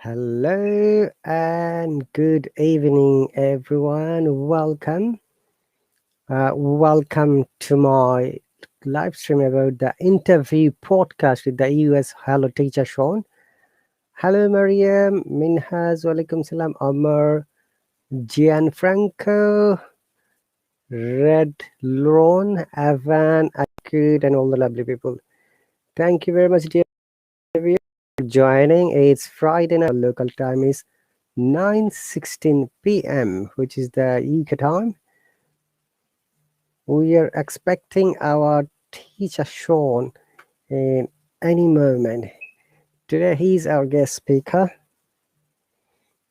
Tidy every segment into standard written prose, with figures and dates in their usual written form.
Hello and good evening, everyone. Welcome to my live stream about the interview podcast with the US Hello teacher Shawn. Hello, Mariam, Minhaz, Walaikum Salam, Amar, Gianfranco, Red Lone, Avan, Akud, and all the lovely people. Thank you very much, dear viewers, for joining. It's Friday night. Local time is 9:16 p.m., which is the UK time. We are expecting our teacher Shawn in any moment. Today he's our guest speaker,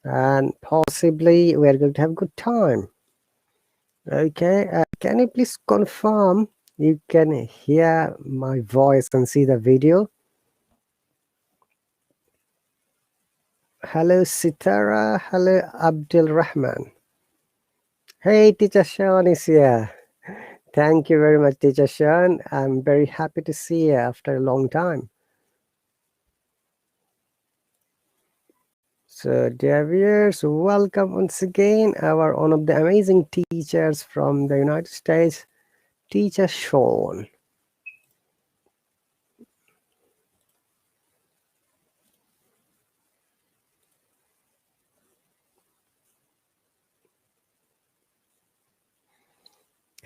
and possibly we are going to have a good time. Okay, can you please confirm you can hear my voice and see the video? Hello, Sitara. Hello, Abdul Rahman. Hey, teacher Shawn is here. Thank you very much, teacher Shawn. I'm very happy to see you after a long time. So, dear viewers, welcome once again our one of the amazing teachers from the United States, teacher Shawn.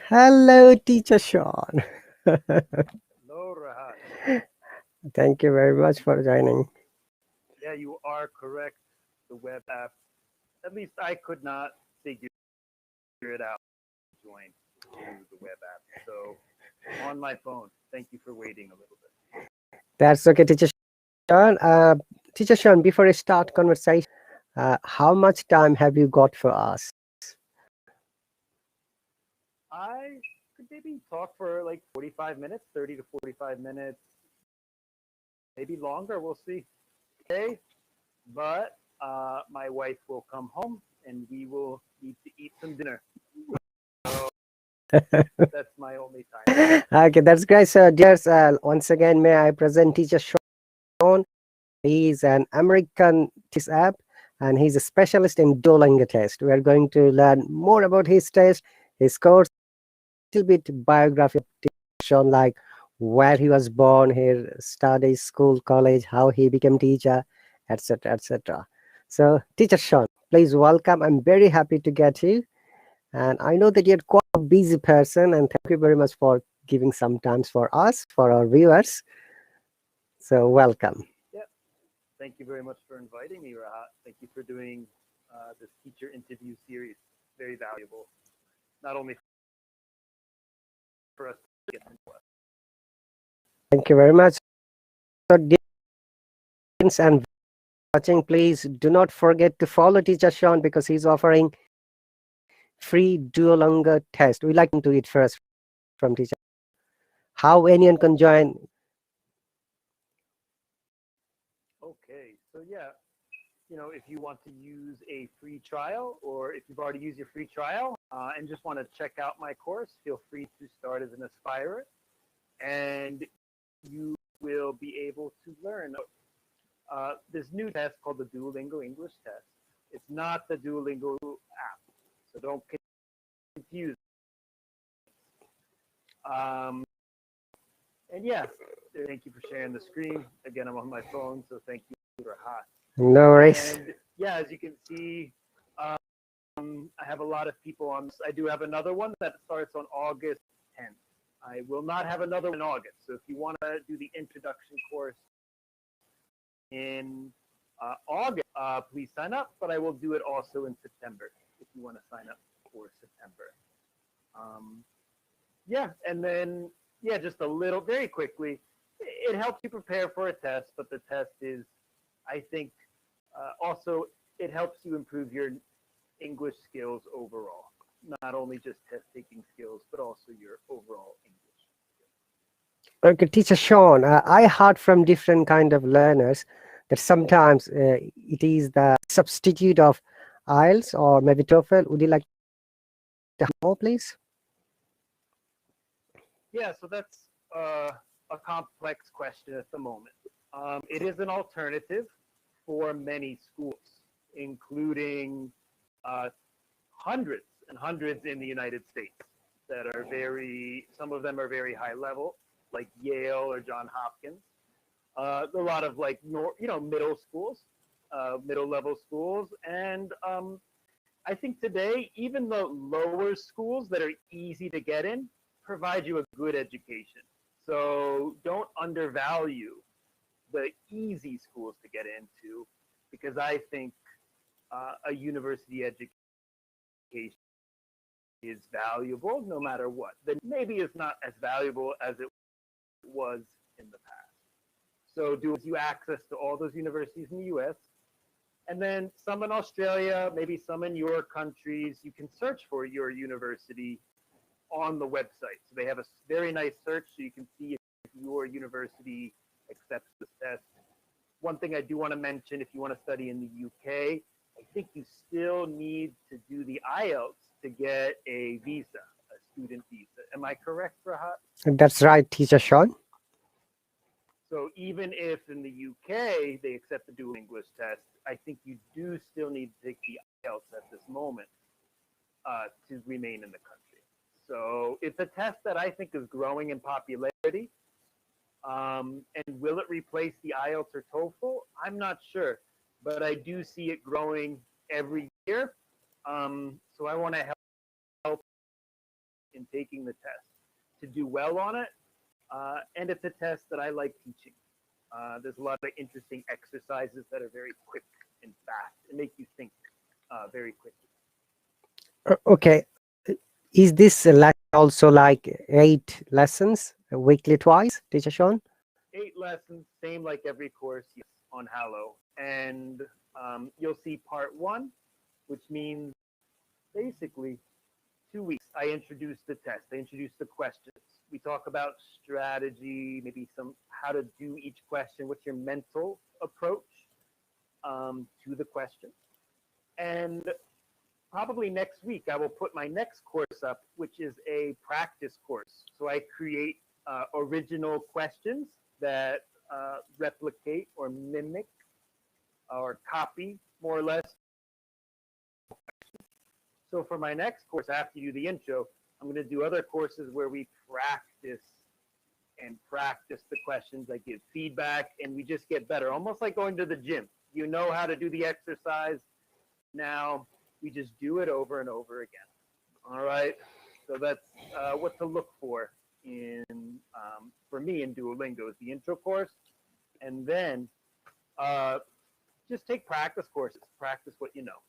Hello, teacher Shawn. Hello, Rahat. Thank you very much for joining. Yeah, you are correct. The web app, at least I could not figure it out to join through the web app. So I'm on my phone. Thank you for waiting a little bit. That's okay, teacher Shawn. Teacher Shawn, before I start conversation, how much time have you got for us? I could maybe talk for like 45 minutes, 30 to 45 minutes, maybe longer. We'll see. Okay, but my wife will come home and we will need to eat some dinner. So that's my only time. Okay, that's great. So, dears, once again, may I present teacher Shawn. He's an American test app and he's a specialist in Duolingo test. We are going to learn more about his test, his course, a little bit biography of Shawn, like where he was born, his studies, school, college, how he became teacher, etc., etc. So, teacher Shawn, please welcome. I'm very happy to get you. And I know that you're quite a busy person, and thank you very much for giving some time for us, for our viewers. So, welcome. Yeah. Thank you very much for inviting me, Rahat. Thank you for doing this teacher interview series. Very valuable, not only for us to get to know us. Thank you very much. So, dear friends and watching, please do not forget to follow teacher Shawn because he's offering free Duolingo test. We like to it first from teacher. How anyone can join? Okay, so yeah, if you want to use a free trial or if you've already used your free trial and just want to check out my course, feel free to start as an aspirant and you will be able to learn this new test called the Duolingo English test. It's not the Duolingo app, so don't confuse. Um, and yeah, thank you for sharing the screen. Again, I'm on my phone, so thank you, Rahat. No worries. And yeah, as you can see, I have a lot of people on this. I do have another one that starts on August 10th. I will not have another one in August. So if you want to do the introduction course in August, please sign up. But I will do it also in September if you want to sign up for September. Yeah, and then yeah, just a little, very quickly, it helps you prepare for a test, but the test is, I think, also it helps you improve your English skills overall, not only just test taking skills, but also your overall English. Okay, teacher Shawn, I heard from different kind of learners that sometimes it is the substitute of IELTS or maybe TOEFL. Would you like to have more, please? Yeah, so that's a complex question at the moment. It is an alternative. for many schools, including hundreds and hundreds in the United States that are some of them are very high level, like Yale or John Hopkins. A lot of like, middle schools, middle level schools. And I think today, even the lower schools that are easy to get in provide you a good education. So don't undervalue the easy schools to get into, because I think a university education is valuable no matter what. Then maybe it's not as valuable as it was in the past. So do you access to all those universities in the US, and then some in Australia, maybe some in your countries. You can search for your university on the website. So they have a very nice search so you can see if your university accepts this test. One thing I do want to mention, if you want to study in the UK, I think you still need to do the IELTS to get a visa, a student visa. Am I correct, Rahat? That's right, Teacher Shawn. So even if in the UK they accept the dual English test, I think you do still need to take the IELTS at this moment to remain in the country. So it's a test that I think is growing in popularity. And will it replace the IELTS or TOEFL? I'm not sure, but I do see it growing every year. So I want to help in taking the test to do well on it. And it's a test that I like teaching. There's a lot of interesting exercises that are very quick and fast and make you think very quickly. Okay. Is this lesson also like 8 lessons weekly twice, Teacher Shawn? 8 lessons, same like every course, yes, on Hallo. And you'll see part 1, which means basically 2 weeks. I introduce the test. I introduce the questions. We talk about strategy, maybe how to do each question. What's your mental approach to the question? And probably next week, I will put my next course up, which is a practice course. So I create original questions that replicate or mimic or copy more or less. So for my next course, after you do the intro, I'm going to do other courses where we practice the questions. I give feedback and we just get better, almost like going to the gym. You know how to do the exercise. Now we just do it over and over again. All right. So that's what to look for for me in Duolingo is the intro course. And then just take practice courses, practice what you know.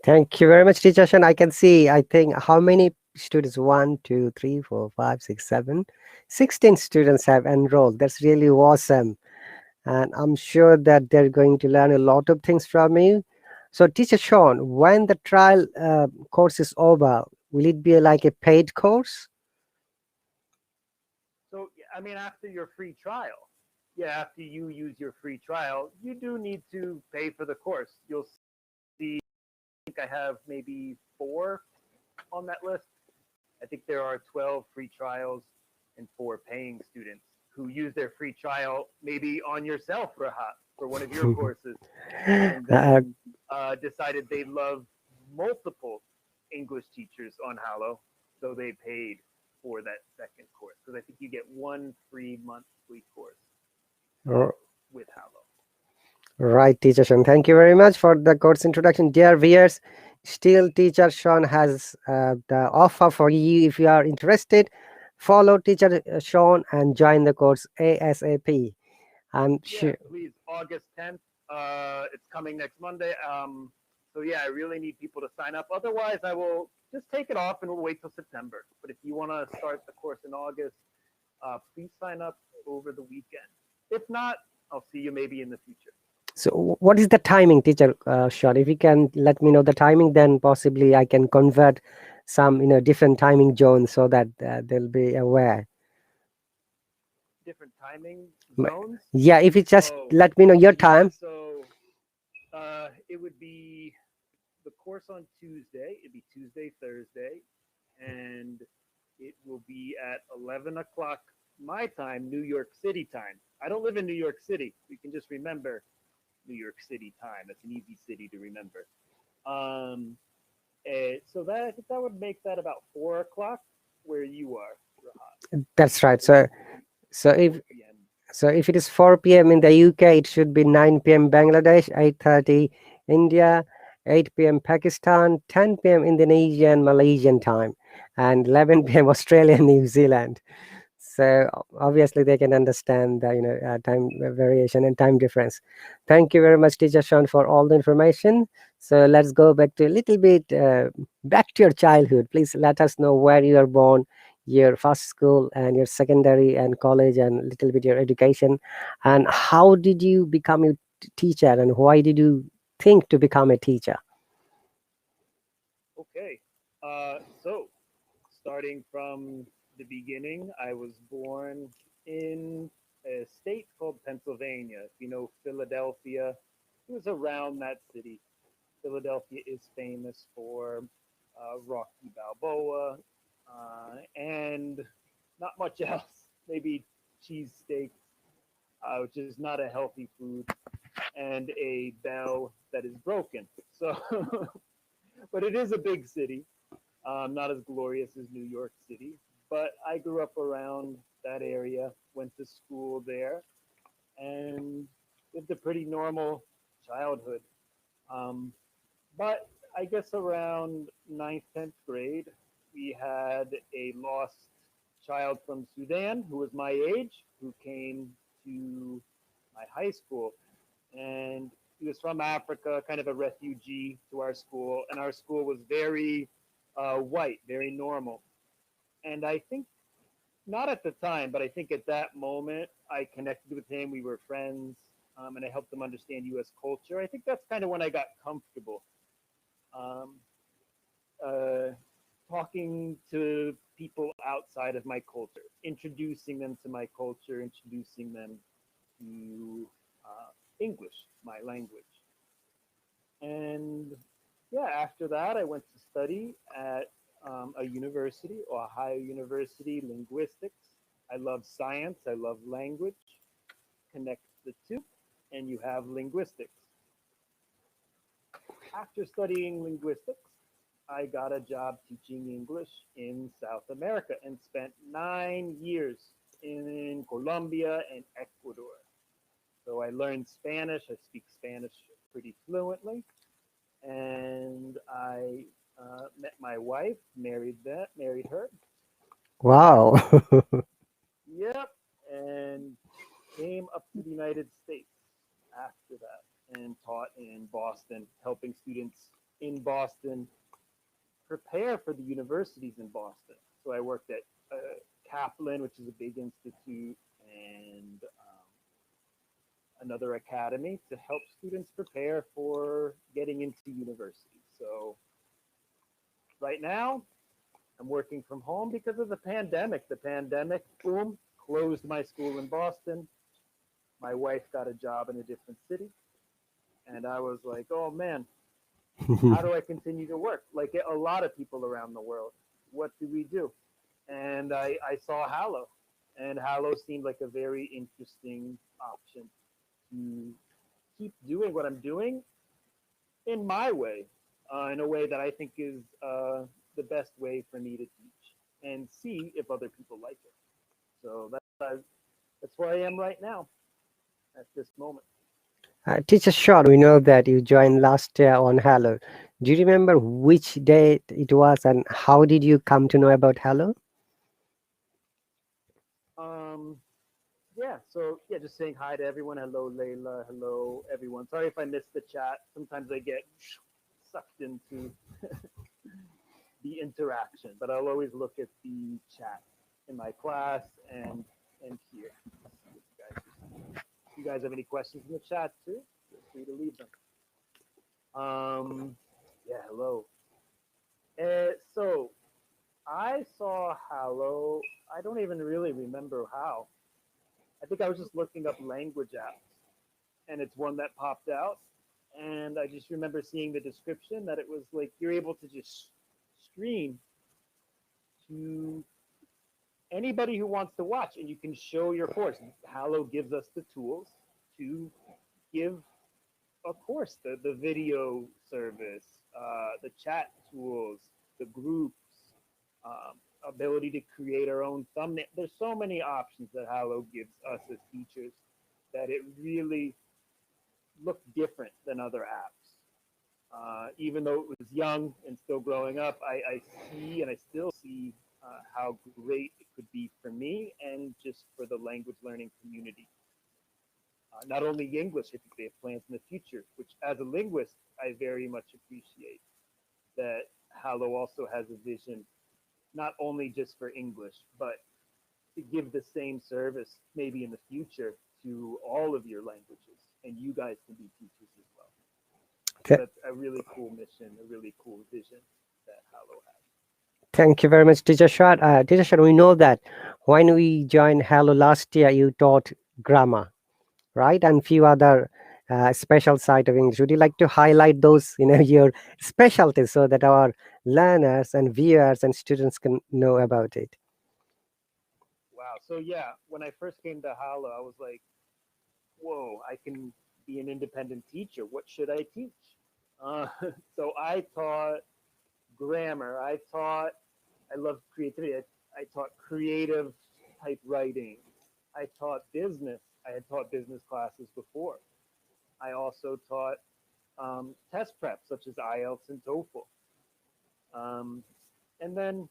Thank you very much, Teacher Shawn. I can see, I think, how many students? 1, 2, 3, 4, 5, 6, 7, 16 students have enrolled. That's really awesome. And I'm sure that they're going to learn a lot of things from you. So, Teacher Shawn, when the trial course is over, will it be like a paid course? So, I mean, after your free trial, after you use your free trial, you do need to pay for the course. You'll see, I think I have maybe 4 on that list. I think there are 12 free trials and 4 paying students who use their free trial maybe on yourself, Rahat, for one of your courses, and then decided they love multiple English teachers on Hallo, so they paid for that second course, because I think you get 1 free monthly course with Hallo. Right, Teacher Shawn. Thank you very much for the course introduction. Dear viewers, still Teacher Shawn has the offer for you. If you are interested, follow Teacher Shawn and join the course ASAP. I'm sure. Please, August 10th. It's coming next Monday. So I really need people to sign up. Otherwise, I will just take it off and we'll wait till September. But if you want to start the course in August, please sign up over the weekend. If not, I'll see you maybe in the future. So what is the timing, Teacher Shawn? If you can let me know the timing, then possibly I can convert some, different timing zones so that they'll be aware. Different timing zones? Yeah, if you just let me know your time. So it would be the course on Tuesday. It'd be Tuesday, Thursday, and it will be at 11 o'clock my time, New York City time. I don't live in New York City. We can just remember New York City time. That's an easy city to remember. Um, so that I think that would make that about 4 o'clock where you are, Rahat. That's right. So that would be So if 4 p.m. so if it is 4 p.m. in the UK, it should be 9 p.m. Bangladesh, 8:30 India, 8 p.m. Pakistan, 10 p.m. Indonesian Malaysian time, and 11 p.m. Australia, New Zealand. So obviously they can understand the time variation and time difference. Thank you very much, Teacher Sean, for all the information. So let's go back to a little bit back to your childhood. Please let us know where you are born, your first school and your secondary and college, and a little bit your education, and how did you become a teacher, and why did you think to become a teacher? Okay. So starting from the beginning, I was born in a state called Pennsylvania. If you know Philadelphia, it was around that city. Philadelphia is famous for Rocky Balboa and not much else. Maybe cheesesteaks, which is not a healthy food, and a bell that is broken. So, but it is a big city, not as glorious as New York City. But I grew up around that area, went to school there, and lived a pretty normal childhood. Um, but I guess around ninth, 10th grade, we had a lost child from Sudan who was my age, who came to my high school. And he was from Africa, kind of a refugee to our school. And our school was very white, very normal. And I think, not at the time, but I think at that moment, I connected with him. We were friends, and I helped him understand U.S. culture. I think that's kind of when I got comfortable. Um, uh, Talking to people outside of my culture, introducing them to my culture, introducing them to English, my language. And yeah, after that, I went to study at a university, Ohio University, linguistics. I love science, I love language. Connect the two, and you have linguistics. After studying linguistics, I got a job teaching English in South America and spent 9 years in Colombia and Ecuador. So I learned Spanish. I speak Spanish pretty fluently. And I met my wife, married her. Wow. Yep. And came up to the United States after that and taught in Boston, helping students in Boston prepare for the universities in Boston. So I worked at Kaplan, which is a big institute, and another academy to help students prepare for getting into university. So right now, I'm working from home because of the pandemic. The pandemic, boom, closed my school in Boston. My wife got a job in a different city. And I was like, oh man, how do I continue to work? Like a lot of people around the world, what do we do? And I saw Hallo, and Hallo seemed like a very interesting option to keep doing what I'm doing in my way, in a way that I think is the best way for me to teach and see if other people like it. So that's where I am right now at this moment. Teacher Sean, we know that you joined last year on Hello. Do you remember which date it was, and how did you come to know about Hello? Um, yeah, so yeah, just saying hi to everyone. Hello, Layla. Hello, everyone. Sorry if I missed the chat. Sometimes I get sucked into the interaction, but I'll always look at the chat in my class and here. If you guys have any questions in the chat too, feel free to leave them. Yeah, hello. So I saw Hallo. I don't even really remember how. I think I was just looking up language apps, and it's one that popped out. And I just remember seeing the description that it was like you're able to just stream to anybody who wants to watch, and you can show your course. Hallo gives us the tools to give of course, the video service, the chat tools, the groups, um, ability to create our own thumbnail. There's so many options that Hallo gives us as teachers that it really looked different than other apps. Even though it was young and still growing up, I see and I still see how great it could be for me and just for the language learning community. Not only English, I think they have plans in the future, which as a linguist, I very much appreciate that Hallo also has a vision, not only just for English, but to give the same service maybe in the future to all of your languages, and you guys can be teachers as well. So that's a really cool mission, a really cool vision that Hallo has. Thank you very much, Teacher Shawn. Teacher Shawn, we know that when we joined Hallo last year, you taught grammar, right, and few other special side of English. Would you like to highlight those, your specialties, so that our learners and viewers and students can know about it? Wow. So yeah, when I first came to Hallo, I was like, whoa, I can be an independent teacher. What should I teach? Uh, so I taught grammar. I love creativity. I taught creative type writing. I taught business. I had taught business classes before. I also taught test prep, such as IELTS and TOEFL. And then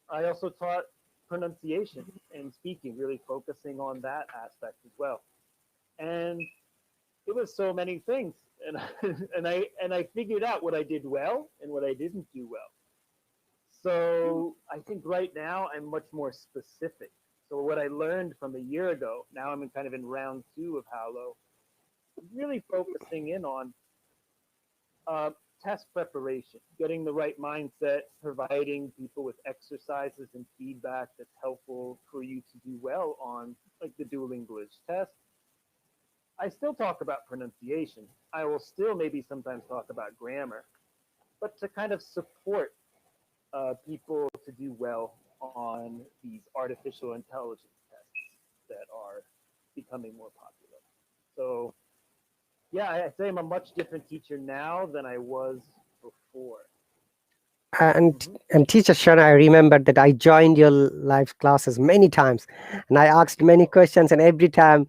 I also taught pronunciation and speaking, really focusing on that aspect as well. And it was so many things, and I figured out what I did well and what I didn't do well. So I think right now I'm much more specific. So what I learned from a year ago, now I'm kind of in round 2 of Hallo, really focusing in on uh, test preparation, getting the right mindset, providing people with exercises and feedback that's helpful for you to do well on like the Dual English test. I still talk about pronunciation. I will still maybe sometimes talk about grammar, but to kind of support people to do well on these artificial intelligence tests that are becoming more popular. So yeah, I'd say I'm a much different teacher now than I was before. And Mm-hmm. and Teacher Shawn, I remember that I joined your live classes many times, and I asked many questions, and every time,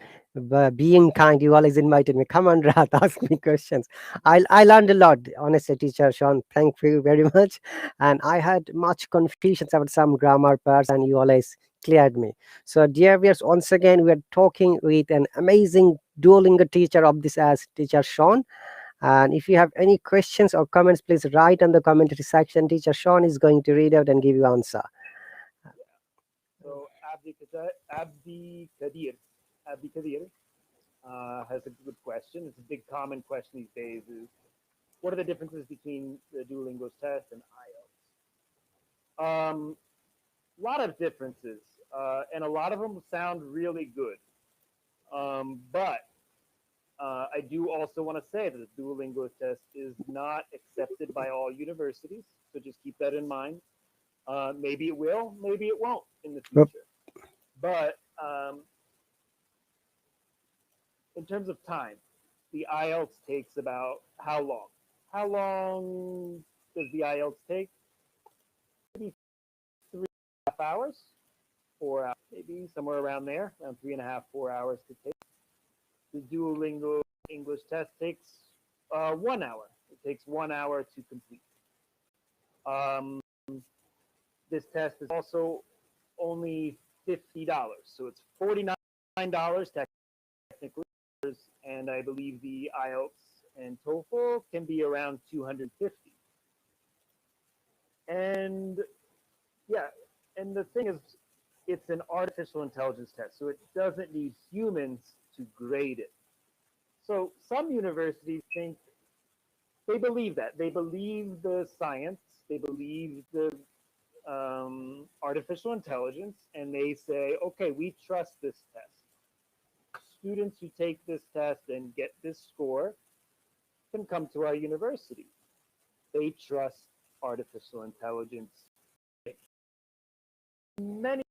being kind, you always invited me. Come on, Rahat, ask me questions. I learned a lot, honestly, Teacher Shawn. Thank you very much. And I had much confusions about some grammar parts, and you always cleared me. So, dear viewers, once again, we are talking with an amazing Duolingo teacher of this as Teacher Shawn. And if you have any questions or comments, please write in the commentary section. Teacher Shawn is going to read out and give you answer. So Abdi Kadir has a good question. It's a big common question these days is, what are the differences between the Dual English test and IELTS? A lot of differences, and a lot of them sound really good. But I do also want to say that the Dual English test is not accepted by all universities, so just keep that in mind. Maybe it will, maybe it won't in the Yep. future. But in terms of time, the IELTS takes about how long? How long does the IELTS take? Maybe 3.5 hours, 4 hours, maybe somewhere around there, around 3.5, 4 hours to take. The Duolingo English test takes 1 hour. It takes 1 hour to complete. Um, this test is also only $50, so it's $49 technically, and I believe the IELTS and TOEFL can be around 250. And yeah, and the thing is, it's an artificial intelligence test, so it doesn't need humans to grade it. So some universities think they believe that they believe the science, they believe the artificial intelligence, and they say, okay, we trust this test. Students who take this test and get this score can come to our university. They trust artificial intelligence. Many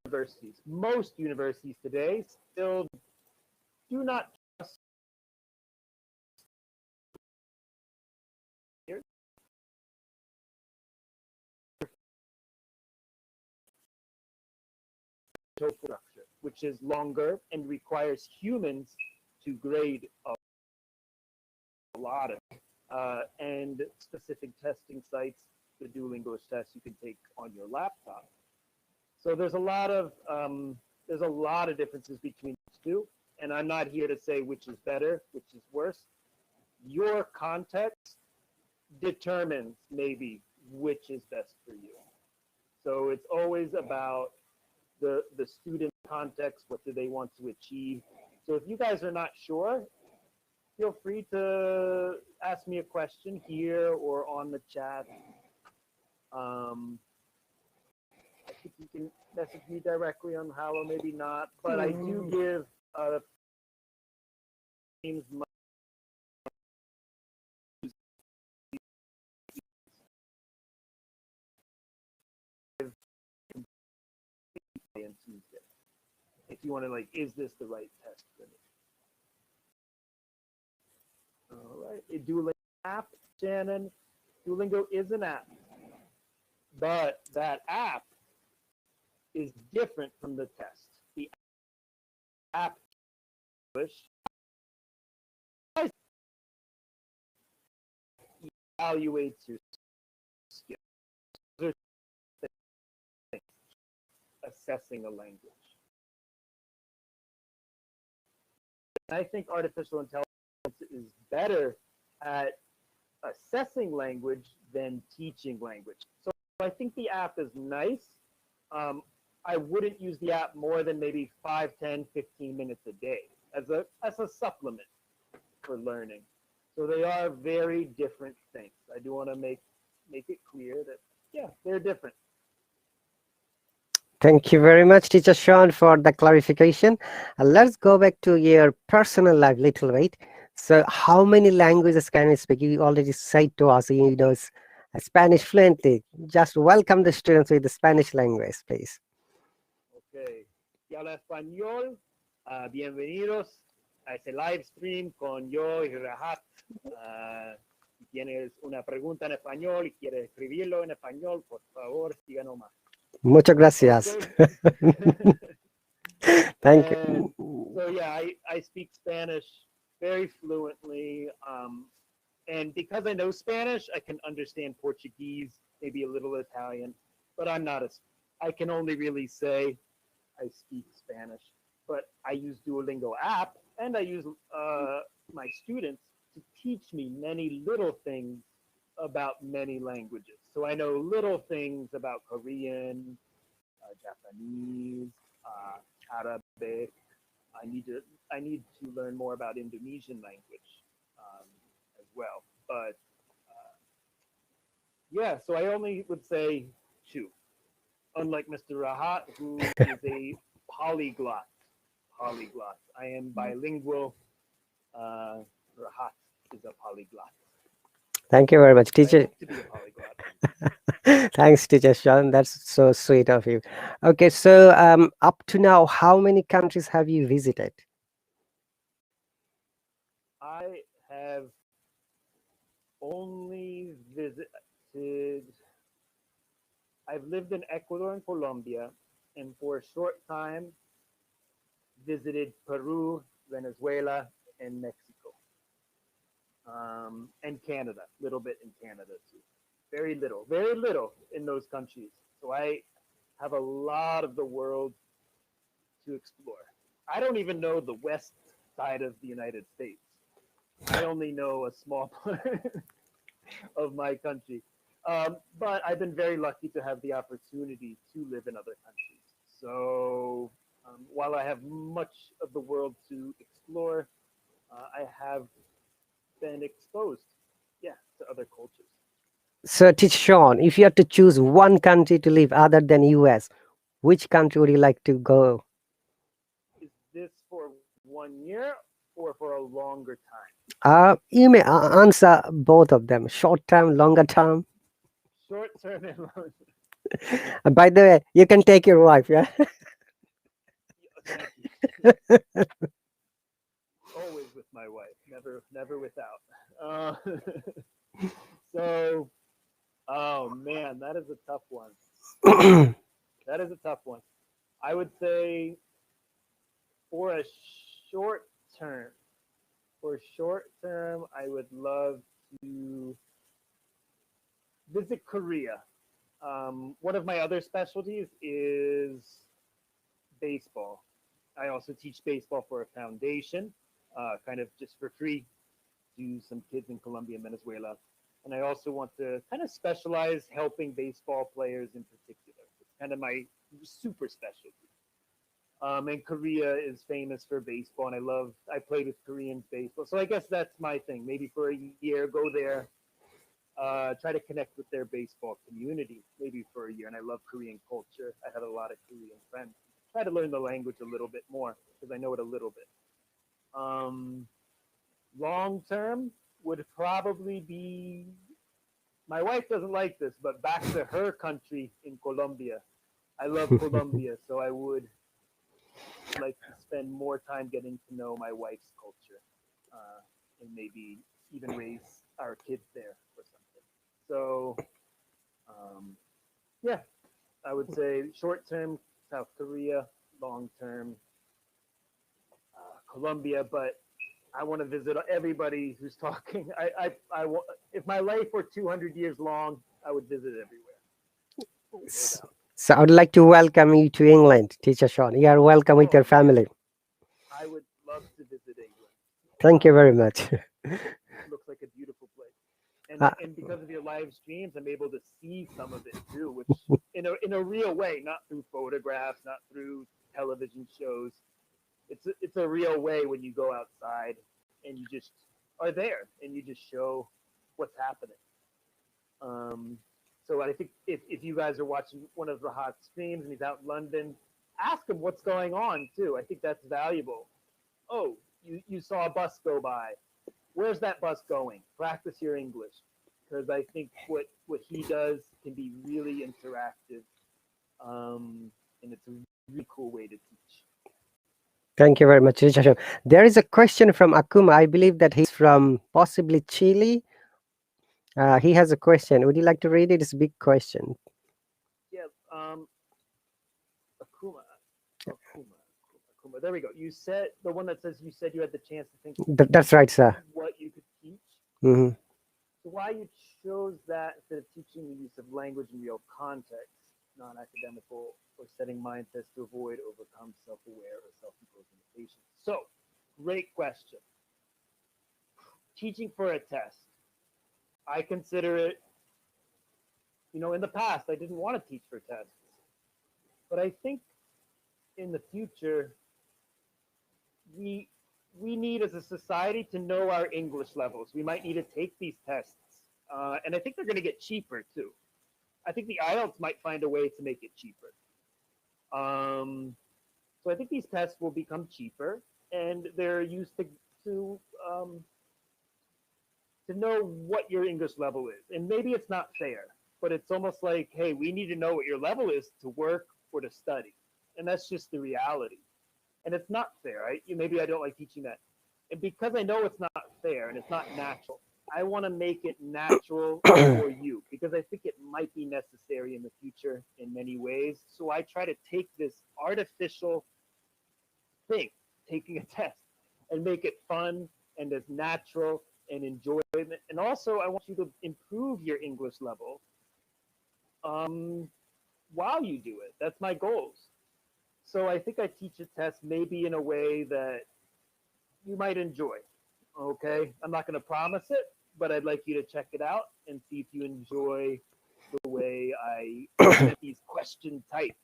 universities, most universities today, still do not trust structure, which is longer and requires humans to grade a lot of and specific testing sites, the Duolingo test you can take on your laptop. So there's a lot of differences between the two, and I'm not here to say which is better, which is worse. Your context determines maybe which is best for you. So it's always about the student context, what do they want to achieve. So if you guys are not sure, feel free to ask me a question here or on the chat. I think you can message me directly on Hallo, maybe not, but I do give teams my and Tuesday. If you want to like, is this the right test for me? All right, a Duolingo app, Shannon. Duolingo is an app, but that app is different from the test. The app evaluates your skills, assessing a language. I think artificial intelligence is better at assessing language than teaching language. So I think the app is nice. I wouldn't use the app more than maybe 5, 10, 15 minutes a day as a supplement for learning. So they are very different things. I do want to make it clear that, yeah, they're different. Thank you very much, Teacher Shawn, for the clarification. Let's go back to your personal life little bit. So how many languages can you speak? You already said to us, you know, Spanish fluently. Just welcome the students with the Spanish language, please. Okay. Y habla español. Bienvenidos a este live stream con yo y Rahat. Si tienes una pregunta en español y quieres escribirlo en español, por favor, siga nomás. Muchas gracias. Okay. Thank you. So yeah, I speak Spanish very fluently. And because I know Spanish, I can understand Portuguese, maybe a little Italian, but I can only really say I speak Spanish. But I use Duolingo app, and I use my students to teach me many little things about many languages. So I know little things about Korean, Japanese, Arabic. I need to learn more about Indonesian language as well. But yeah, so I only would say 2. Unlike Mr. Rahat, who is a polyglot. I am bilingual. Rahat is a polyglot. Thank you very much, teacher. I hope to be a polyglot. Thanks, Teacher Shawn. That's so sweet of you. Okay, so up to now, how many countries have you visited? I have only visited. I've lived in Ecuador and Colombia, and for a short time visited Peru, Venezuela, and Mexico, and Canada. A little bit in Canada too. Very little in those countries. So I have a lot of the world to explore. I don't even know the west side of the United States. I only know a small part of my country. But I've been very lucky to have the opportunity to live in other countries. So while I have much of the world to explore, I have been exposed, to other cultures. So, Teacher Shawn, if you had to choose one country to live other than US, which country would you like to go? Is this for 1 year or for a longer time? You may answer both of them, short term, longer term. Short term and long And by the way, you can take your wife, yeah? Thank you. Always with my wife, never without. So, oh man, that is a tough one. That is a tough one. I would say for a short term, for short term, I would love to visit Korea. One of my other specialties is baseball. I also teach baseball for a foundation, kind of just for free to some kids in Colombia and Venezuela. And I also want to kind of specialize helping baseball players in particular. It's kind of my super specialty. And Korea is famous for baseball, and I played with Korean baseball. So I guess that's my thing. Maybe for a year, go there, try to connect with their baseball community, maybe for a year. And I love Korean culture. I have a lot of Korean friends. Try to learn the language a little bit more because I know it a little bit. Um, Long term would probably be, my wife doesn't like this, but back to her country in Colombia. I love Colombia, so I would like to spend more time getting to know my wife's culture, and maybe even raise our kids there or something. So, um, yeah, I would say short term South Korea, long term Colombia, but I want to visit everybody who's talking. If my life were 200 years long, I would visit everywhere, no S- doubt. So I would like to welcome you to England, Teacher Shawn. You are welcome with Oh your man, family. I would love to visit England. Thank you very much. Looks like a beautiful place. Uh, And because of your live streams, I'm able to see some of it too, which in a real way, not through photographs, not through television shows. It's a real way when you go outside and you just are there and you just show what's happening. Um, so I think if you guys are watching one of Rahat's streams and he's out in London, ask him what's going on too. I think that's valuable. Oh, you saw a bus go by. Where's that bus going? Practice your English, because I think what he does can be really interactive, and it's a really cool way to teach. Thank you very much, Teacher Shawn. There is a question from Akuma. I believe that he's from possibly Chile. He has a question. Would you like to read it? It's a big question. Yeah, Akuma, Akuma, Akuma. There we go. You said the one that says you said you had the chance to think That's right, sir. what you could teach. Hmm. So why you chose that instead of teaching the use of language in real context, non-academical, or setting mind tests to avoid, overcome, self-aware, or self-imposed limitations? So, great question. Teaching for a test. I consider it, in the past, I didn't want to teach for tests. But I think in the future, we we need as a society to know our English levels. We might need to take these tests. And I think they're going to get cheaper too. I think the IELTS might find a way to make it cheaper. Um, so I think these tests will become cheaper, and they're used to um, to know what your English level is. And maybe it's not fair, but it's almost like, hey, we need to know what your level is to work or to study, and that's just the reality. And it's not fair, right? Maybe I don't like teaching that, and because I know it's not fair and it's not natural, I want to make it natural for you because I think it might be necessary in the future in many ways. So I try to take this artificial thing, taking a test, and make it fun and as natural and enjoyment. And also, I want you to improve your English level um, while you do it. That's my goals. So I think I teach a test maybe in a way that you might enjoy. Okay, I'm not going to promise it, but I'd like you to check it out and see if you enjoy the way I present these question types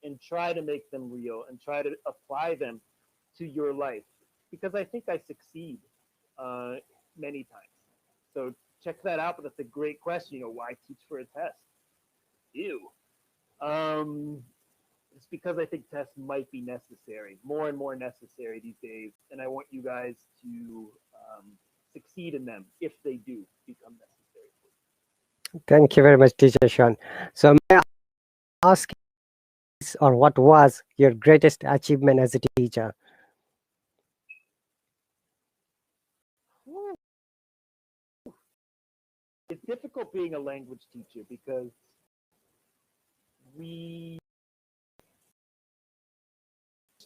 and try to make them real and try to apply them to your life because I think I succeed uh, many times. So check that out. But that's a great question. Why teach for a test? Ew. Um, it's because I think tests might be necessary, more and more necessary these days, and I want you guys to succeed in them if they do become necessary. Thank you very much, Teacher Shawn. So may I ask, or what was your greatest achievement as a teacher? It's difficult being a language teacher because we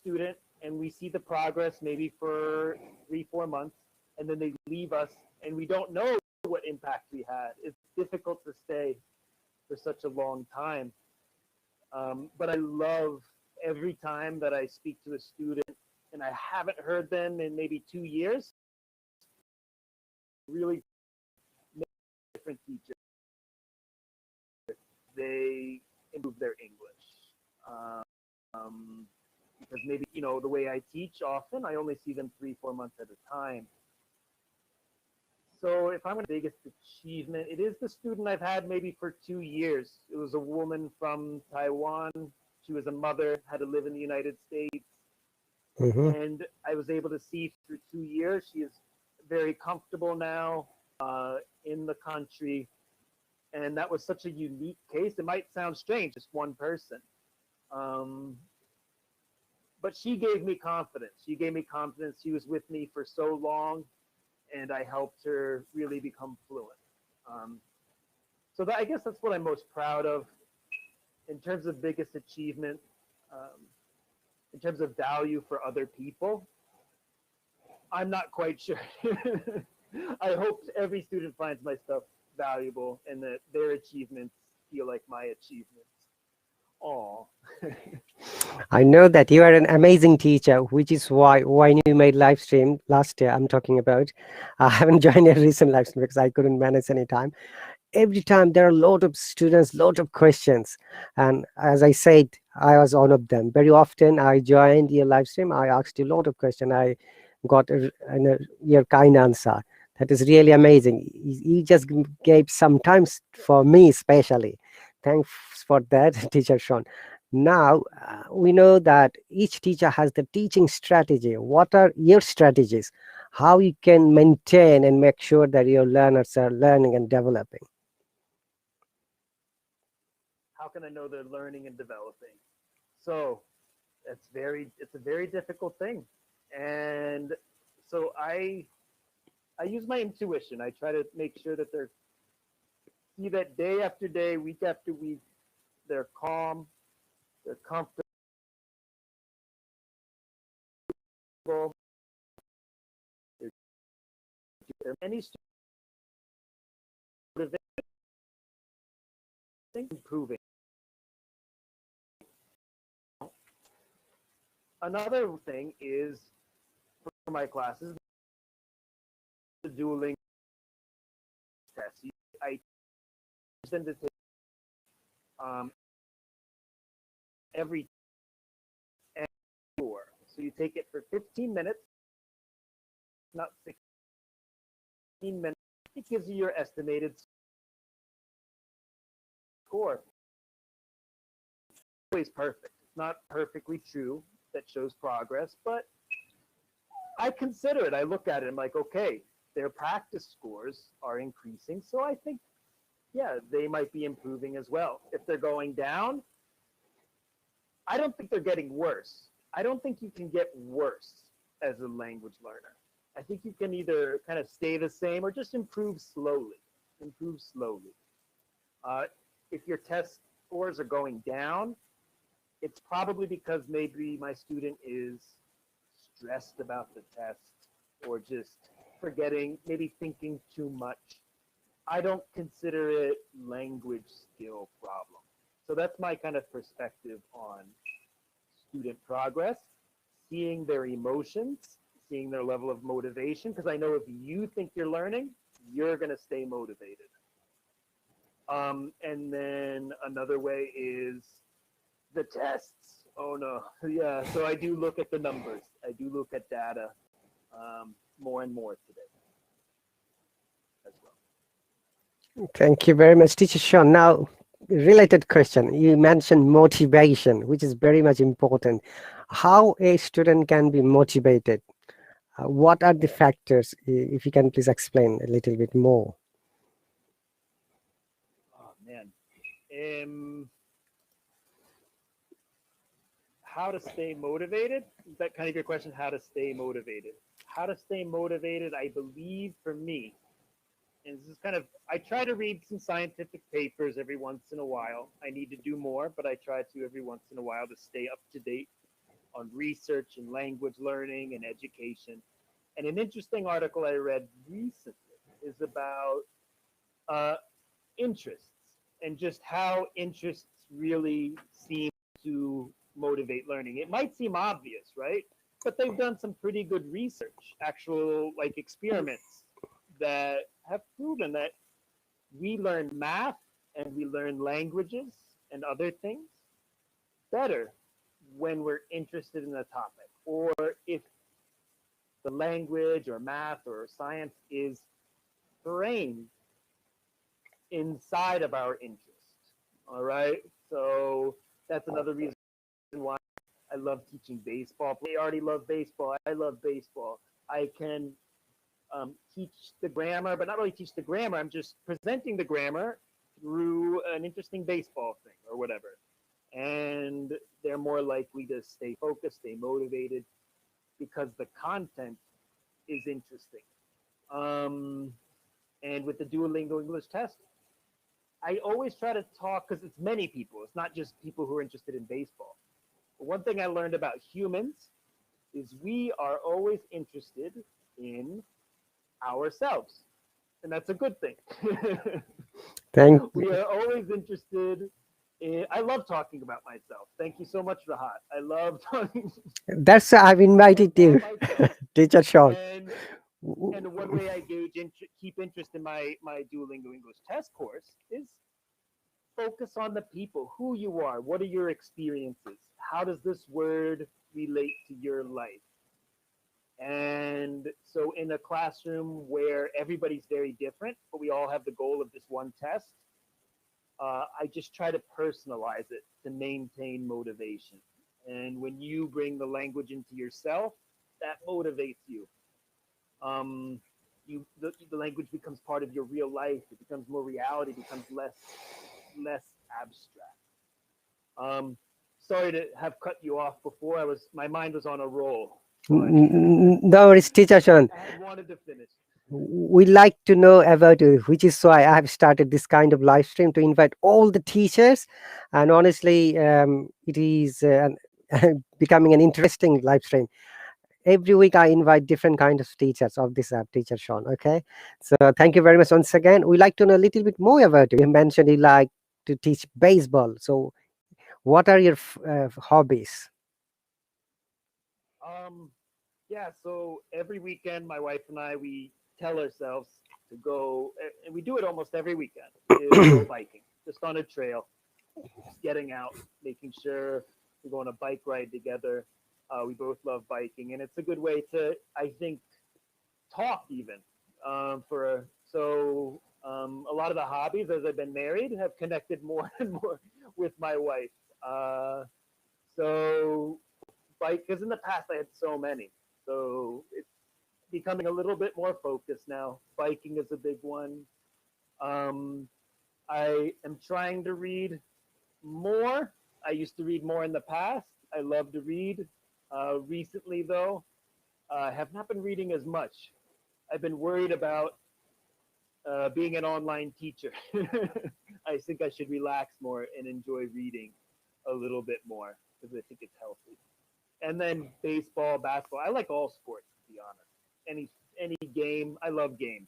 student and we see the progress maybe for 3-4 months, and then they leave us and we don't know what impact we had. It's difficult to stay for such a long time. But I love every time that I speak to a student and I haven't heard them in maybe 2 years, really different teacher. They improve their English. Because maybe, the way I teach often, I only see them 3-4 months at a time. So if I'm the biggest achievement, it is the student I've had maybe for 2 years. It was a woman from Taiwan. She was a mother, had to live in the United States. Mm-hmm. And I was able to see through 2 years, she is very comfortable now in the country. And that was such a unique case. It might sound strange, just one person. But she gave me confidence. She gave me confidence. She was with me for so long, and I helped her really become fluent. So I guess that's what I'm most proud of in terms of biggest achievement, in terms of value for other people. I'm not quite sure. I hope every student finds my stuff valuable and that their achievements feel like my achievements. Oh. I know that you are an amazing teacher, which is why when you made live stream last year, I'm talking about. I haven't joined a recent live stream because I couldn't manage any time. Every time there are a lot of students, lot of questions, and as I said, I was one of them. Very often I joined your live stream, I asked you a lot of questions, I got your kind answer. That is really amazing. You just gave some time for me especially. Thanks for that. Teacher Shawn. Now we know that each teacher has the teaching strategy. What are your strategies, how you can maintain and make sure that your learners are learning and developing? How can I know they're learning and developing? So it's a very difficult thing. And so I use my intuition. I try to make sure that they're see that day after day, week after week, they're calm, they're comfortable. They're any student improving. Another thing is for my classes, the dueling tests. I teach them to take every hour. So you take it for 15 minutes, not 16 minutes. It gives you your estimated score. It's always perfect. It's not perfectly true that shows progress, but I consider it. I look at it. I'm like, okay, their practice scores are increasing. So I think, yeah, they might be improving as well. If they're going down, I don't think they're getting worse. I don't think you can get worse as a language learner. I think you can either kind of stay the same or just improve slowly. Improve slowly. If your test scores are going down, it's probably because maybe my student is stressed about the test or just forgetting, maybe thinking too much. I don't consider it language skill problem. So that's my kind of perspective on student progress, seeing their emotions, seeing their level of motivation, because I know if you think you're learning, you're going to stay motivated. And then another way is the tests. Oh no, yeah. So I do look at the numbers. I do look at data more and more today as well. Thank you very much, Teacher Shawn. Now, related question. You mentioned motivation, which is very much important. How a student can be motivated? What are the factors? If you can please explain a little bit more. Oh man. How to stay motivated? Is that kind of your question? How to stay motivated? How to stay motivated, I believe for me, and this is kind of, I try to read some scientific papers every once in a while. I need to do more, but I try to every once in a while to stay up to date on research and language learning and education. And an interesting article I read recently is about uh, interests and just how interests really seem to motivate learning. It might seem obvious, right? But they've done some pretty good research, actual like experiments that have proven that we learn math and we learn languages and other things better when we're interested in a topic, or if the language or math or science is framed inside of our interest. All right. So that's another reason why I love teaching baseball. They already love baseball. I love baseball. I can teach the grammar, but not really teach the grammar. I'm just presenting the grammar through an interesting baseball thing or whatever. And they're more likely to stay focused, stay motivated because the content is interesting. Um, and with the Duolingo English test, I always try to talk because it's many people. It's not just people who are interested in baseball. But one thing I learned about humans is we are always interested in ourselves, and that's a good thing. Thank. We are always interested in. I love talking about myself. Thank you so much, Rahat. I love talking That's why I've invited you, about myself. teacher Shawn. And and one way I keep interest in my Duolingo English test course is focus on the people, who you are, what are your experiences, how does this word relate to your life. And so in a classroom where everybody's very different, but we all have the goal of this one test, I just try to personalize it to maintain motivation. And when you bring the language into yourself, that motivates you. The language becomes part of your real life. It becomes more reality. It becomes less abstract. Um, Sorry to have cut you off before. My mind was on a roll. No worries, teacher Shawn. I had wanted to finish. We like to know about you, which is why I have started this kind of live stream to invite all the teachers. And honestly, it is becoming an interesting live stream. Every week, I invite different kinds of teachers of this app, Teacher Shawn. Okay, so thank you very much once again. We like to know a little bit more about you. You mentioned you like to teach baseball. So, what are your hobbies? Um, yeah, so every weekend, my wife and I, we tell ourselves to go, and we do it almost every weekend, is go biking, just on a trail, just getting out, making sure we go on a bike ride together. We both love biking, and it's a good way to, I think, talk even. A lot of the hobbies, as I've been married, have connected more and more with my wife. So bike, because in the past I had so many, so it's becoming a little bit more focused now. Biking is a big one. Um, I am trying to read more. I used to read more in the past. I love to read. Recently, though, I have not been reading as much. I've been worried about being an online teacher. I think I should relax more and enjoy reading a little bit more because I think it's healthy. And then baseball, basketball. I like all sports, to be honest. Any game. I love games.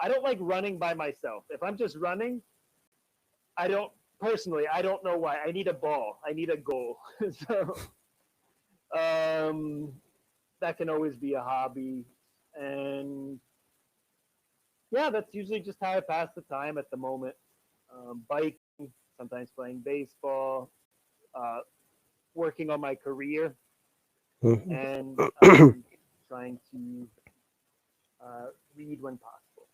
I don't like running by myself. If I'm just running, I don't personally. I don't know why. I need a ball. I need a goal. So um, that can always be a hobby. And yeah, that's usually just how I pass the time at the moment. Biking, sometimes playing baseball, uh, working on my career, and trying to read when possible.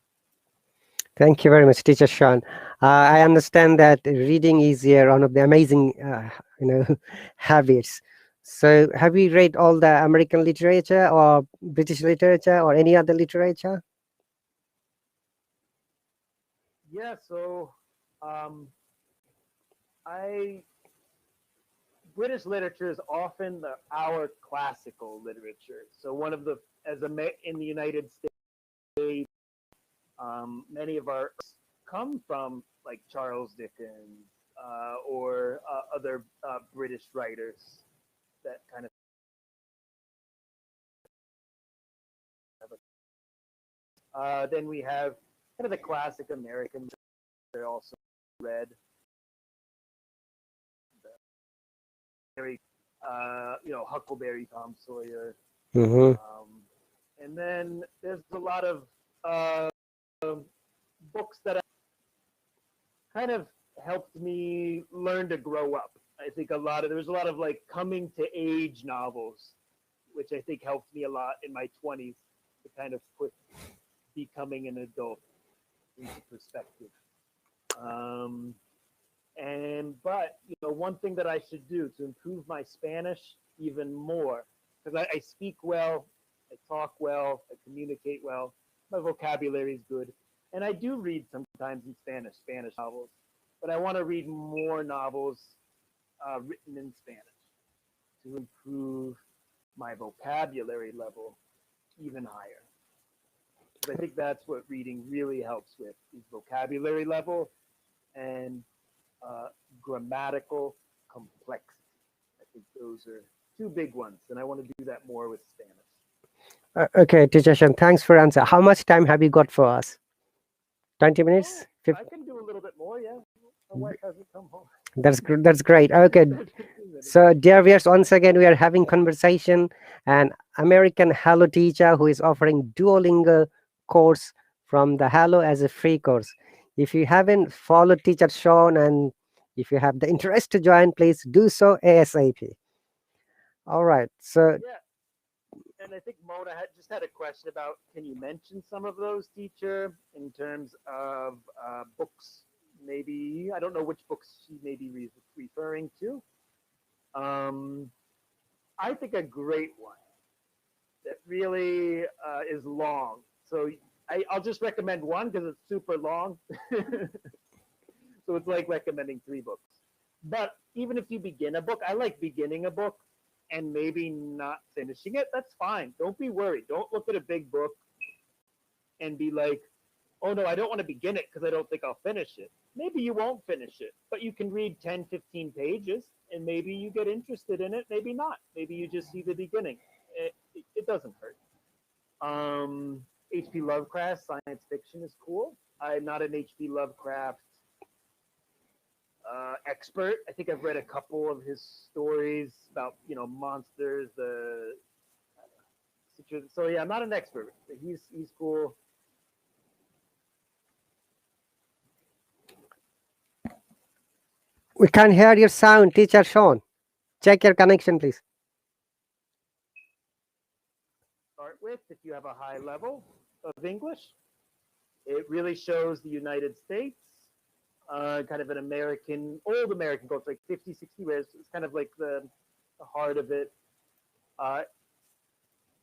Thank you very much, Teacher Shawn. I understand that reading is one of the amazing, habits. So, have you read all the American literature or British literature or any other literature? Yeah, so um, I British literature is often our classical literature. So one of the in the United States, many of our come from like Charles Dickens or other British writers. that kind of then we have kind of the classic American. They're also read. Very, Huckleberry, Tom Sawyer. Mm-hmm. And then there's a lot of uh, books that kind of helped me learn to grow up. I think there was a lot of like coming to age novels, which I think helped me a lot in my 20s to kind of put becoming an adult into perspective. But one thing that I should do to improve my Spanish even more, because I speak well, I talk well, I communicate well, my vocabulary is good, and I do read sometimes in Spanish novels, but I want to read more novels written in Spanish to improve my vocabulary level even higher. Because I think that's what reading really helps with is vocabulary level and grammatical complexity. I think those are two big ones, and I want to do that more with Spanish. Okay, teacher Shawn, thanks for answer. How much time have you got for us? 20 minutes? Oh, I can do a little bit more, yeah. My wife hasn't come home. That's great. Okay. So, dear viewers, once again, we are having conversation. An American Hello teacher who is offering Duolingo course from the Hello as a free course. If you haven't followed teacher Shawn and if you have the interest to join, please do so ASAP. All right. So, Yeah, and I think Mona just had a question about can you mention some of those, teacher, in terms of books? Maybe I don't know which books she may be referring to. Um, I think a great one that really is long. So I'll just recommend one because it's super long. So it's like recommending three books. But even if you begin a book, I like beginning a book and maybe not finishing it. That's fine. Don't be worried. Don't look at a big book and be like, oh no, I don't want to begin it because I don't think I'll finish it. Maybe you won't finish it, but you can read 10, 15 pages and maybe you get interested in it, maybe not. Maybe you just see the beginning. It doesn't hurt. H.P. Lovecraft, science fiction is cool. I'm not an H.P. Lovecraft expert. I think I've read a couple of his stories about monsters. So yeah, I'm not an expert. But he's cool. we can hear your sound, teacher Shawn. Check your connection, please. Start with if you have a high level of English. It really shows the United States, kind of an old American culture, like 50, 60 years. It's kind of like the heart of it. Uh,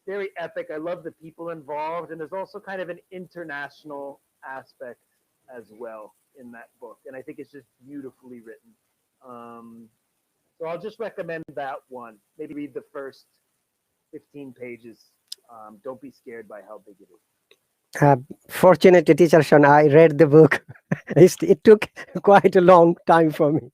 very epic. I love the people involved, and there's also kind of an international aspect as well in that book, and I think it's just beautifully written. So I'll just recommend that one. Maybe read the first 15 pages. Don't be scared by how big it is. Fortunately, teacher Shawn, I read the book. It took quite a long time for me.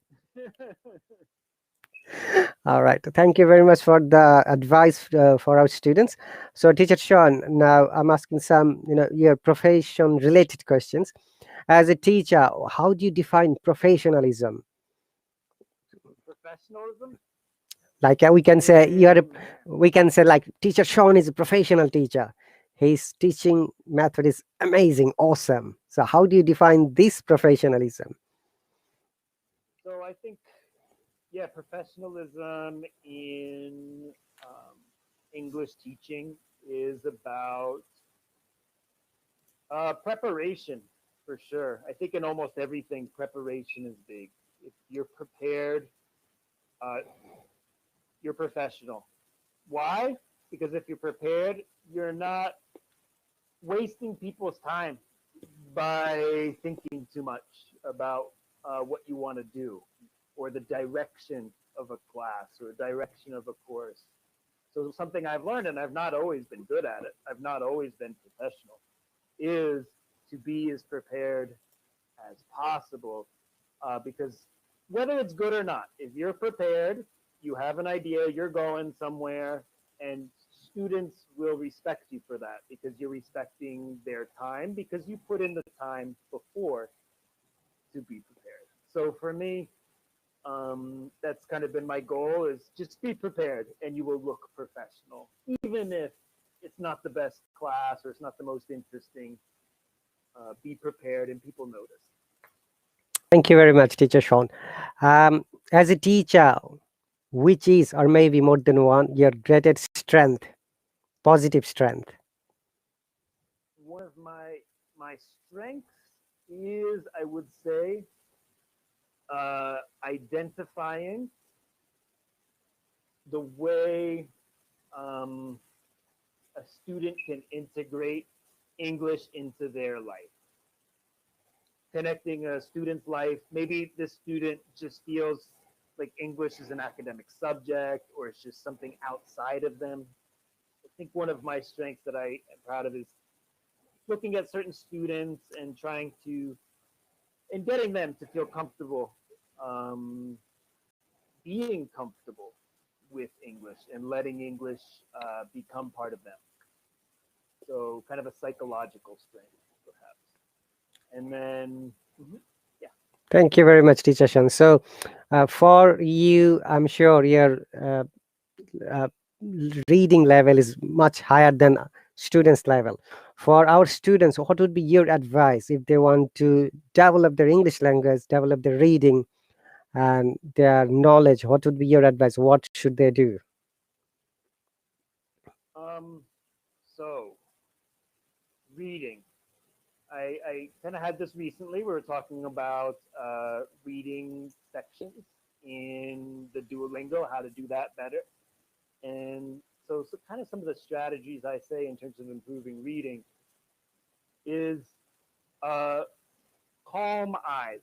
All right. Thank you very much for the advice for our students. So, teacher Shawn, now I'm asking some, your profession related questions. As a teacher, how do you define professionalism? Professionalism? Like we can say like teacher Shawn is a professional teacher. His teaching method is amazing, awesome. So, how do you define this professionalism? So I think, yeah, professionalism in English teaching is about preparation for sure. I think in almost everything, preparation is big. If you're prepared, uh, you're professional. Why? Because if you're prepared, you're not wasting people's time by thinking too much about what you want to do or the direction of a class or direction of a course. So something I've learned, and I've not always been good at it, I've not always been professional, is to be as prepared as possible. Because whether it's good or not, if you're prepared, You have an idea, you're going somewhere, and students will respect you for that because you're respecting their time because you put in the time before to be prepared. So for me, that's kind of been my goal is just be prepared and you will look professional, even if it's not the best class or it's not the most interesting. Be prepared and people notice. Thank you very much, Teacher Shawn. As a teacher, which is, or maybe more than one, your greatest strength, positive strength? One of my strengths is, I would say, identifying the way um, a student can integrate English into their life. Connecting a student's life, maybe this student just feels like English is an academic subject or it's just something outside of them. I think one of my strengths that I am proud of is looking at certain students and trying to and getting them to feel comfortable, um, being comfortable with English and letting English become part of them. So kind of a psychological strength, perhaps. And then, yeah. Thank you very much, Teacher Shawn. So, for you, I'm sure your uh, reading level is much higher than students' level. For our students, what would be your advice if they want to develop their English language, develop their reading and their knowledge? What would be your advice? What should they do? Um, so reading. I kind of had this recently. We were talking about reading sections in the Duolingo, how to do that better. And so kind of some of the strategies I say in terms of improving reading is uh, calm eyes.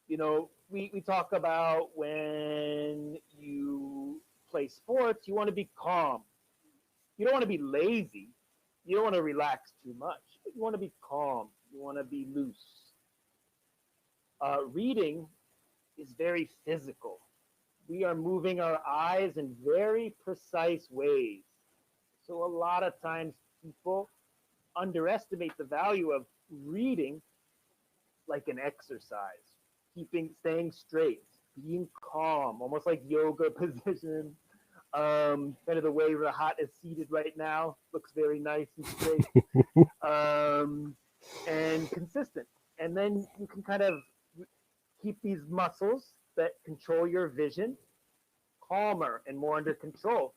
We talk about when you play sports, you want to be calm. You don't want to be lazy. You don't want to relax too much, but you want to be calm. You want to be loose. Reading is very physical. We are moving our eyes in very precise ways. So a lot of times people underestimate the value of reading like an exercise, staying straight, being calm, almost like yoga position. Kind of the way Rahat is seated right now looks very nice and straight, and consistent. And then you can kind of keep these muscles that control your vision calmer and more under control.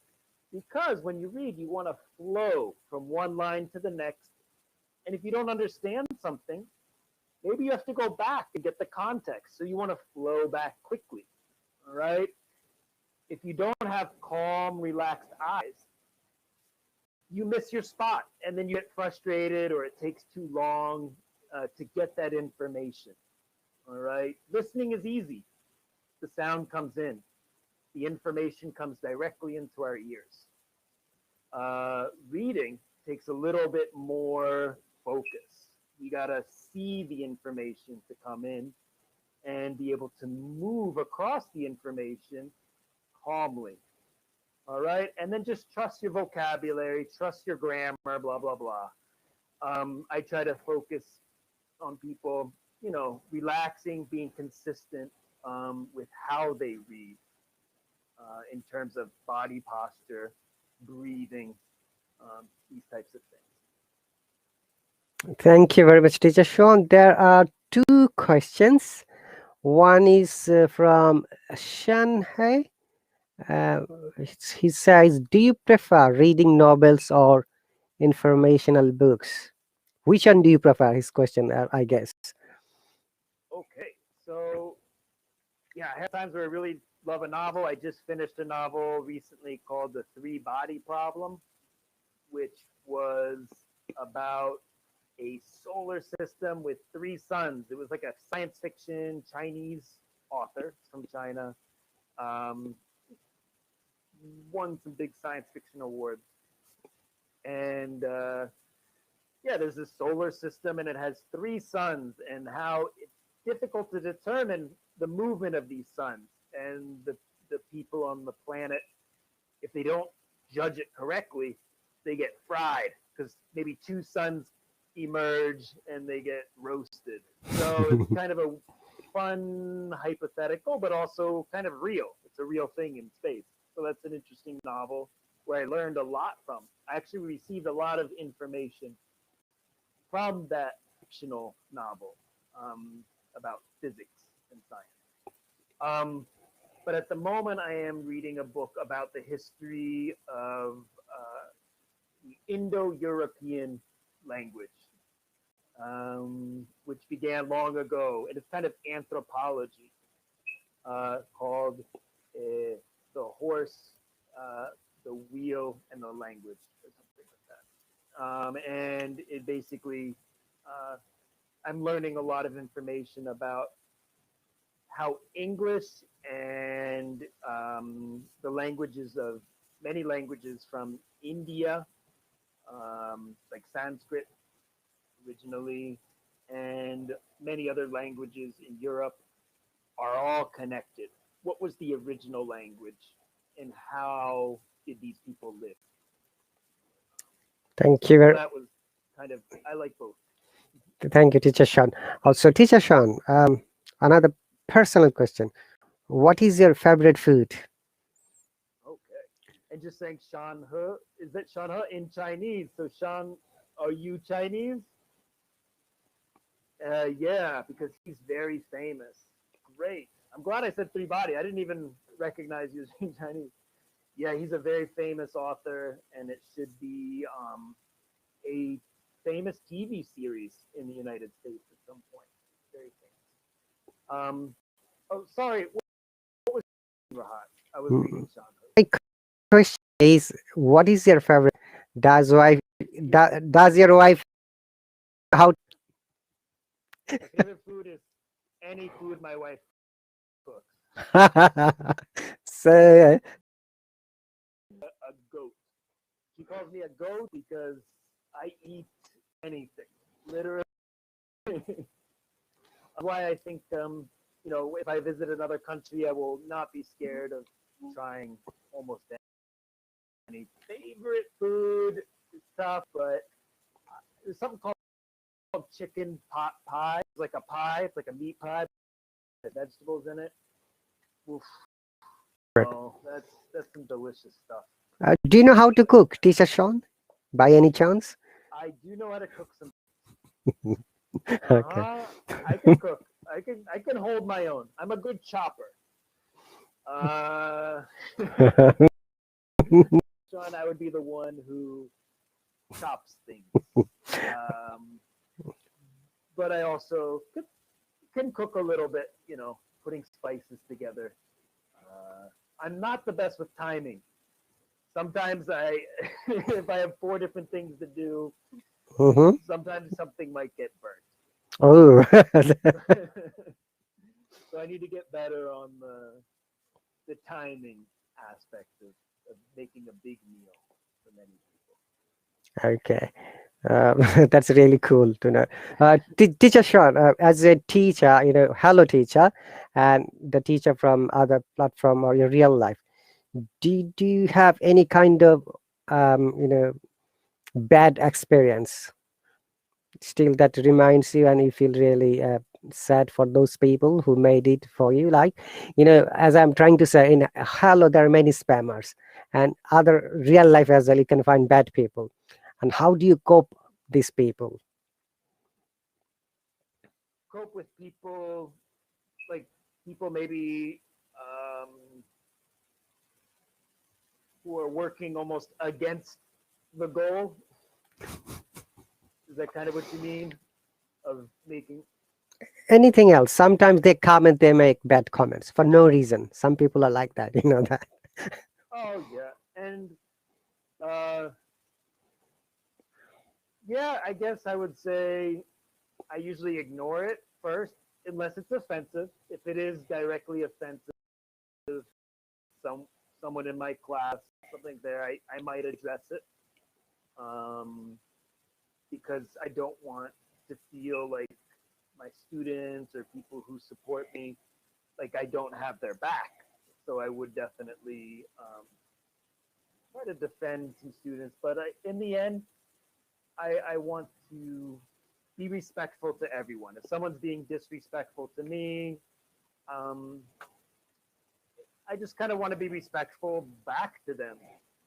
Because when you read, you want to flow from one line to the next. And if you don't understand something, maybe you have to go back and get the context. So you want to flow back quickly. All right. If you don't have calm, relaxed eyes, you miss your spot and then you get frustrated or it takes too long to get that information. All right. Listening is easy. The sound comes in, the information comes directly into our ears. Reading takes a little bit more focus. You got to see the information to come in and be able to move across the information calmly. All right. And then just trust your vocabulary, trust your grammar, blah, blah, blah. I try to focus on people, relaxing, being consistent with how they read in terms of body posture, breathing, these types of things. Thank you very much, Teacher Shawn. There are two questions. One is from Shanhai. Uh, he says, "Do you prefer reading novels or informational books? Which one do you prefer?" His question, I guess. Okay. So, yeah, I have times where I really love a novel. I just finished a novel recently called The Three Body Problem, which was about a solar system with three suns. It was like a science fiction Chinese author from China. Um, won some big science fiction awards. And yeah, there's this solar system and it has three suns, and how it's difficult to determine the movement of these suns and the people on the planet, if they don't judge it correctly, they get fried because maybe two suns emerge and they get roasted. So it's kind of a fun hypothetical, but also kind of real. It's a real thing in space. So that's an interesting novel where I learned a lot from. I actually received a lot of information from that fictional novel about physics and science. But at the moment, I am reading a book about the history of the Indo-European language, which began long ago. And it's kind of anthropology called The Horse, the Wheel, and the Language, or something like that. And it basically, I'm learning a lot of information about how English and the languages of many languages from India, like Sanskrit originally, and many other languages in Europe are all connected. What was the original language and how did these people live? Thank you So very that was kind of, I like both. Thank you, Teacher Shawn. Also, Teacher Shawn, another personal question. What is your favorite food? Okay. And just saying Shawn He, is that Shawn He in Chinese? So Shawn, are you Chinese? Yeah, because he's very famous. Great. I'm glad I said three body. I didn't even recognize you as being Chinese. Yeah, he's a very famous author, and it should be a famous TV series in the United States at some point. Very famous. Oh, sorry. What was Rahat? I was reading Shawn He. My question is, what is your favorite? Does wife does your wife how? My favorite food is any food my wife cooks. So A goat. She calls me a goat because I eat anything, literally. That's why I think, if I visit another country, I will not be scared of trying almost any. Favorite food is tough, but there's something called chicken pot pie. It's like a pie. It's like a meat pie with vegetables in it. Oof. Oh, that's some delicious stuff. do you know how to cook, Teacher Shawn, by any chance? I do know how to cook some. Okay. I can cook. I can hold my own. I'm a good chopper. Shawn, I would be the one who chops things. But I also can cook a little bit, putting spices together. I'm not the best with timing. Sometimes if I have four different things to do, Mm-hmm. sometimes something might get burnt. Oh, So I need to get better on the timing aspect of making a big meal for many people. okay. That's really cool to know. Teacher Shawn, as a teacher, hello teacher, and the teacher from other platform or your real life, do you have any kind of bad experience still that reminds you and you feel really sad for those people who made it for you? Like, as I'm trying to say, in hello there are many spammers, and other real life as well you can find bad people, and how do you cope these people? Cope with people, like people maybe who are working almost against the goal. Is that kind of what you mean? Of making. Anything else? Sometimes they comment, they make bad comments for no reason. Some people are like that, you know that. Oh yeah, and uh, yeah, I guess I would say I usually ignore it first, unless it's offensive. If it is directly offensive, some someone in my class, something there, I might address it, um, because I don't want to feel like my students or people who support me, like I don't have their back. so I would definitely try to defend some students. But in the end, I want to be respectful to everyone. If someone's being disrespectful to me, um, I just kind of want to be respectful back to them.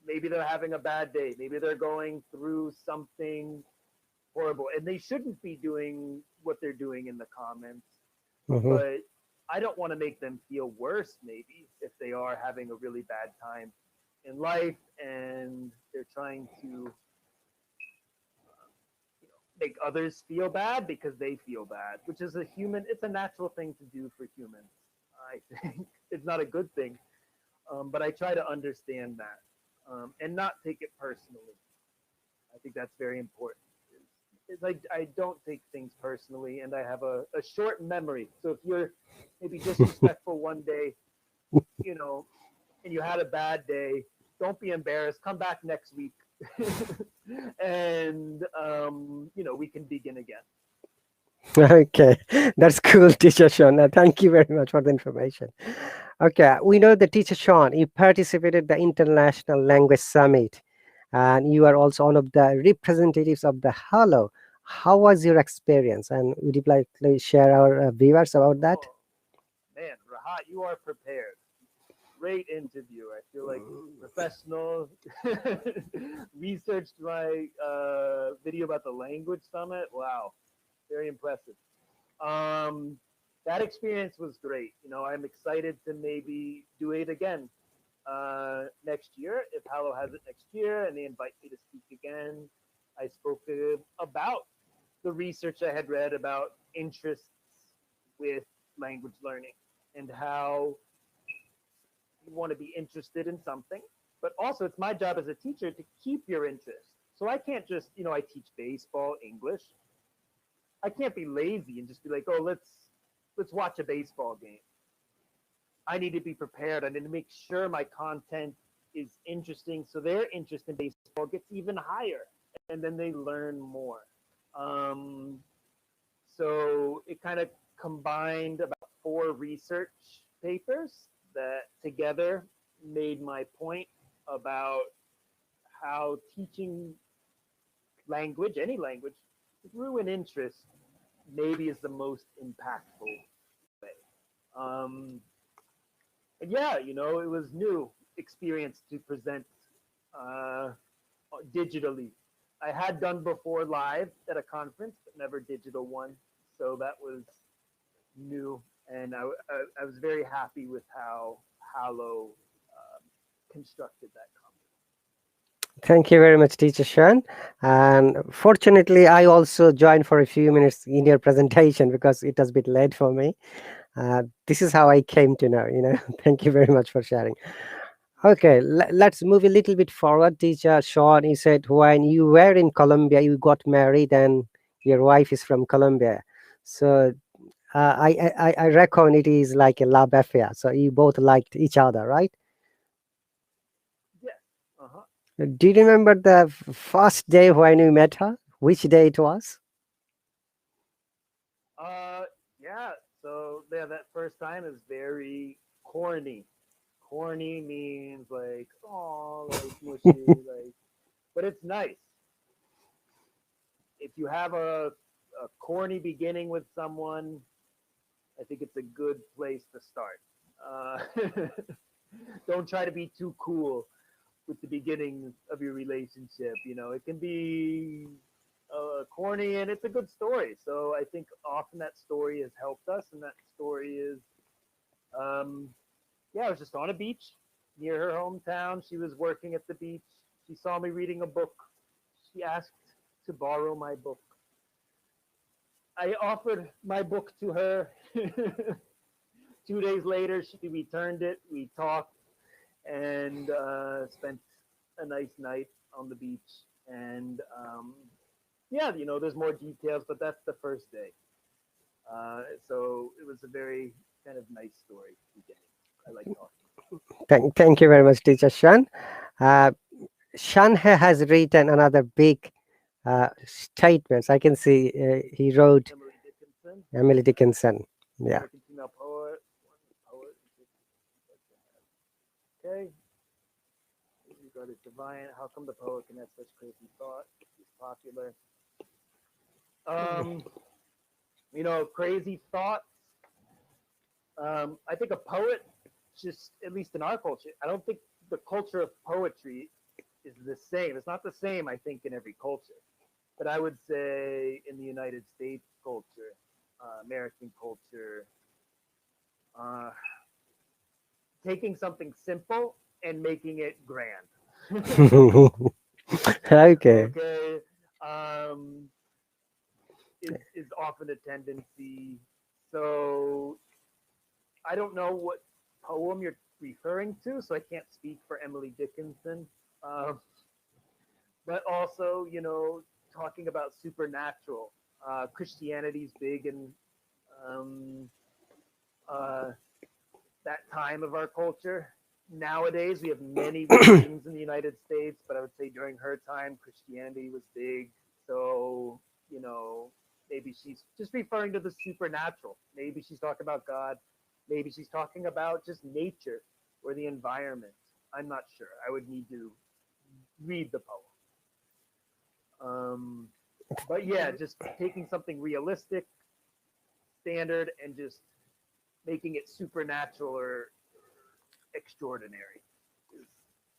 Maybe they're having a bad day. Maybe they're going through something horrible, and they shouldn't be doing what they're doing in the comments. Mm-hmm. But I don't want to make them feel worse, maybe, if they are having a really bad time in life and they're trying to make others feel bad because they feel bad, which is it's a natural thing to do for humans. I think it's not a good thing, but I try to understand that and not take it personally. I think that's very important. It's like I don't take things personally, and I have a short memory. So if you're maybe disrespectful one day, you know, and you had a bad day, don't be embarrassed. Come back next week, and we can begin again. Okay, that's cool, Teacher Shawn. Thank you very much for the information. Okay, we know the Teacher Shawn, you participated the International Language Summit, and you are also one of the representatives of the Hallo. How was your experience? And would you like to share our viewers about that? Oh man, Rahat, you are prepared. Great interview. I feel like professional. Researched my video about the language summit. Wow, very impressive. Um, that experience was great. I'm excited to maybe do it again next year if Hallo has it next year and they invite me to speak again. I spoke about the research I had read about interests with language learning and how you want to be interested in something, but also it's my job as a teacher to keep your interest. So I can't just, I teach baseball, English. I can't be lazy and just be like, oh, let's watch a baseball game. I need to be prepared. I need to make sure my content is interesting so their interest in baseball gets even higher and then they learn more. Um, so it kind of combined about 4 research papers that together made my point about how teaching language, any language, through an interest maybe is the most impactful way. And yeah, it was new experience to present uh, digitally. I had done before live at a conference, but never digital one. So that was new, and I was very happy with how Hallo constructed that conference. Thank you very much, Teacher Shawn. And fortunately, I also joined for a few minutes in your presentation because it was a bit late for me. This is how I came to know. Thank you very much for sharing. Okay, let's move a little bit forward. Teacher Shawn, you said when you were in Colombia, you got married and your wife is from Colombia. So I reckon it is like a love affair. So you both liked each other, right? Yes. Uh-huh. Do you remember the first day when you met her? Which day it was? Uh, yeah. So yeah, that first time is very corny. Corny means like, oh, like mushy, like, but it's nice. If you have a corny beginning with someone, I think it's a good place to start. Don't try to be too cool with the beginning of your relationship. It can be corny and it's a good story. So I think often that story has helped us, and that story is, yeah, I was just on a beach near her hometown. She was working at the beach. She saw me reading a book. She asked to borrow my book. I offered my book to her. 2 days later, she returned it. We talked and spent a nice night on the beach. And yeah, there's more details, but that's the first day. So it was a very kind of nice story beginning. I like talking. Thank you very much, Teacher Shawn. Uh, Shawn has written another big statements. I can see he wrote Emily Dickinson, Emily Dickinson. Yeah. American female poet, one poet. God is divine. How come the poet can have such crazy thought? He's popular. Um, crazy thoughts. I think a poet, just at least in our culture, I don't think the culture of poetry is the same. It's not the same, I think, in every culture. But I would say in the United States culture, American culture, uh, taking something simple and making it grand. Okay. Okay. Um, is often a tendency. So I don't know what poem you're referring to, so I can't speak for Emily Dickinson. Um, but also, talking about supernatural. Christianity's big in um, uh, that time of our culture. Nowadays, we have many religions in the United States, but I would say during her time, Christianity was big. So, you know, maybe she's just referring to the supernatural. Maybe she's talking about God. Maybe she's talking about just nature or the environment. I'm not sure. I would need to read the poem. But yeah, just taking something realistic, standard, and just making it supernatural or extraordinary is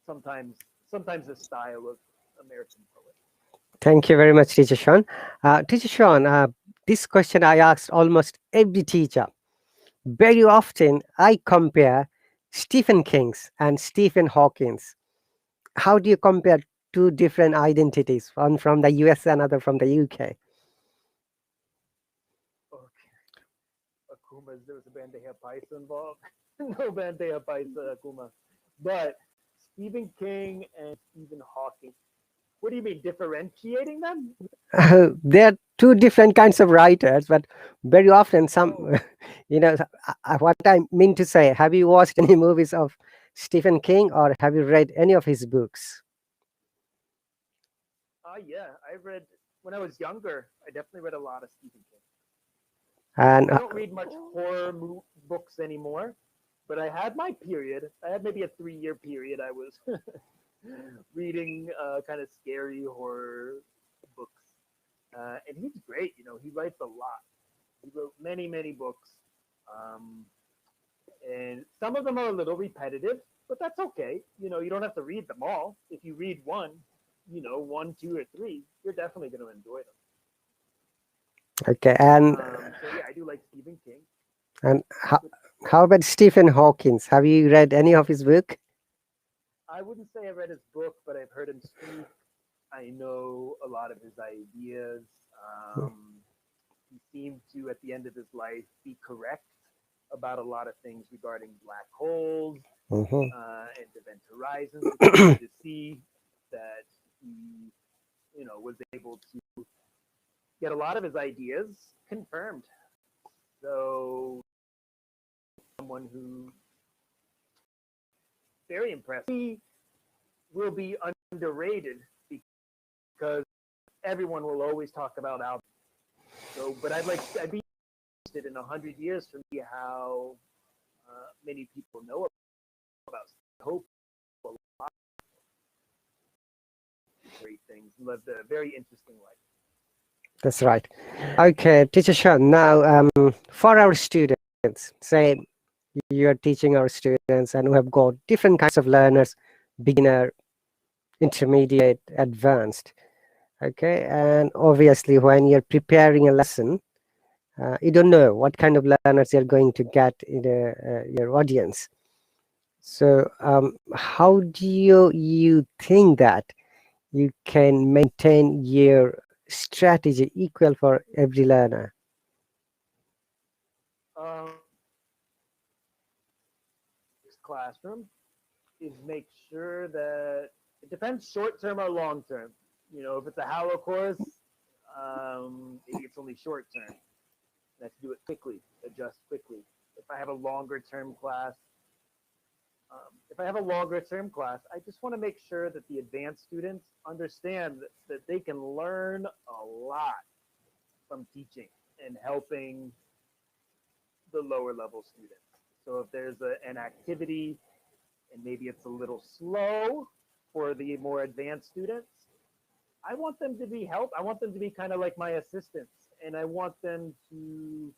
sometimes sometimes the style of American poet. Thank you very much, Teacher Shawn. Teacher Shawn, this question I asked almost every teacher. Very often, I compare Stephen King's and Stephen Hawking's. How do you compare two different identities, one from the US and another from the UK? Okay. Akuma's there was a Bandeja Paisa involved. No Bandeja Paisa Akuma. But Stephen King and Stephen Hawking. What do you mean differentiating them? There are two different kinds of writers, but very often some, Oh, what I mean to say, have you watched any movies of Stephen King or have you read any of his books? yeah. I read when I was younger. I definitely read a lot of Stephen King. And I don't read much horror books anymore, but I had my period. I had maybe a 3 year period. I was reading kind of scary horror books, and he's great. He writes a lot. He wrote many, many books, um, and some of them are a little repetitive, but that's okay. You don't have to read them all. If you read one, one, two, or three, you're definitely going to enjoy them. okay, So yeah, I do like Stephen King. and how about Stephen Hawkins? Have you read any of his book? I wouldn't say I read his book, but I've heard him speak. I know a lot of his ideas. He seemed to, at the end of his life, be correct about a lot of things regarding black holes Mhm. and event horizons. It's good to see that he, was able to get a lot of his ideas confirmed. So, someone who very impressive. He will be underrated because everyone will always talk about Albert. So, but I'd be interested in 100 years from me how many people know about. I hope a lot of great things. He lived a very interesting life. That's right. Okay, Teacher Sean, now for our students, say you're teaching our students and we have got different kinds of learners, beginner, intermediate, advanced. Okay, and obviously when you're preparing a lesson, you don't know what kind of learners you're going to get in your audience. So how do you think that you can maintain your strategy equal for every learner? Um, Classroom is make sure that it depends short term or long term. If it's a Hallo course, maybe it's only short term. I have to do it quickly, adjust quickly. If I have a longer term class, I just want to make sure that the advanced students understand that they can learn a lot from teaching and helping the lower level students. So if there's an activity and maybe it's a little slow, for the more advanced students, I want them to be helped. I want them to be kind of like my assistants, and I want them to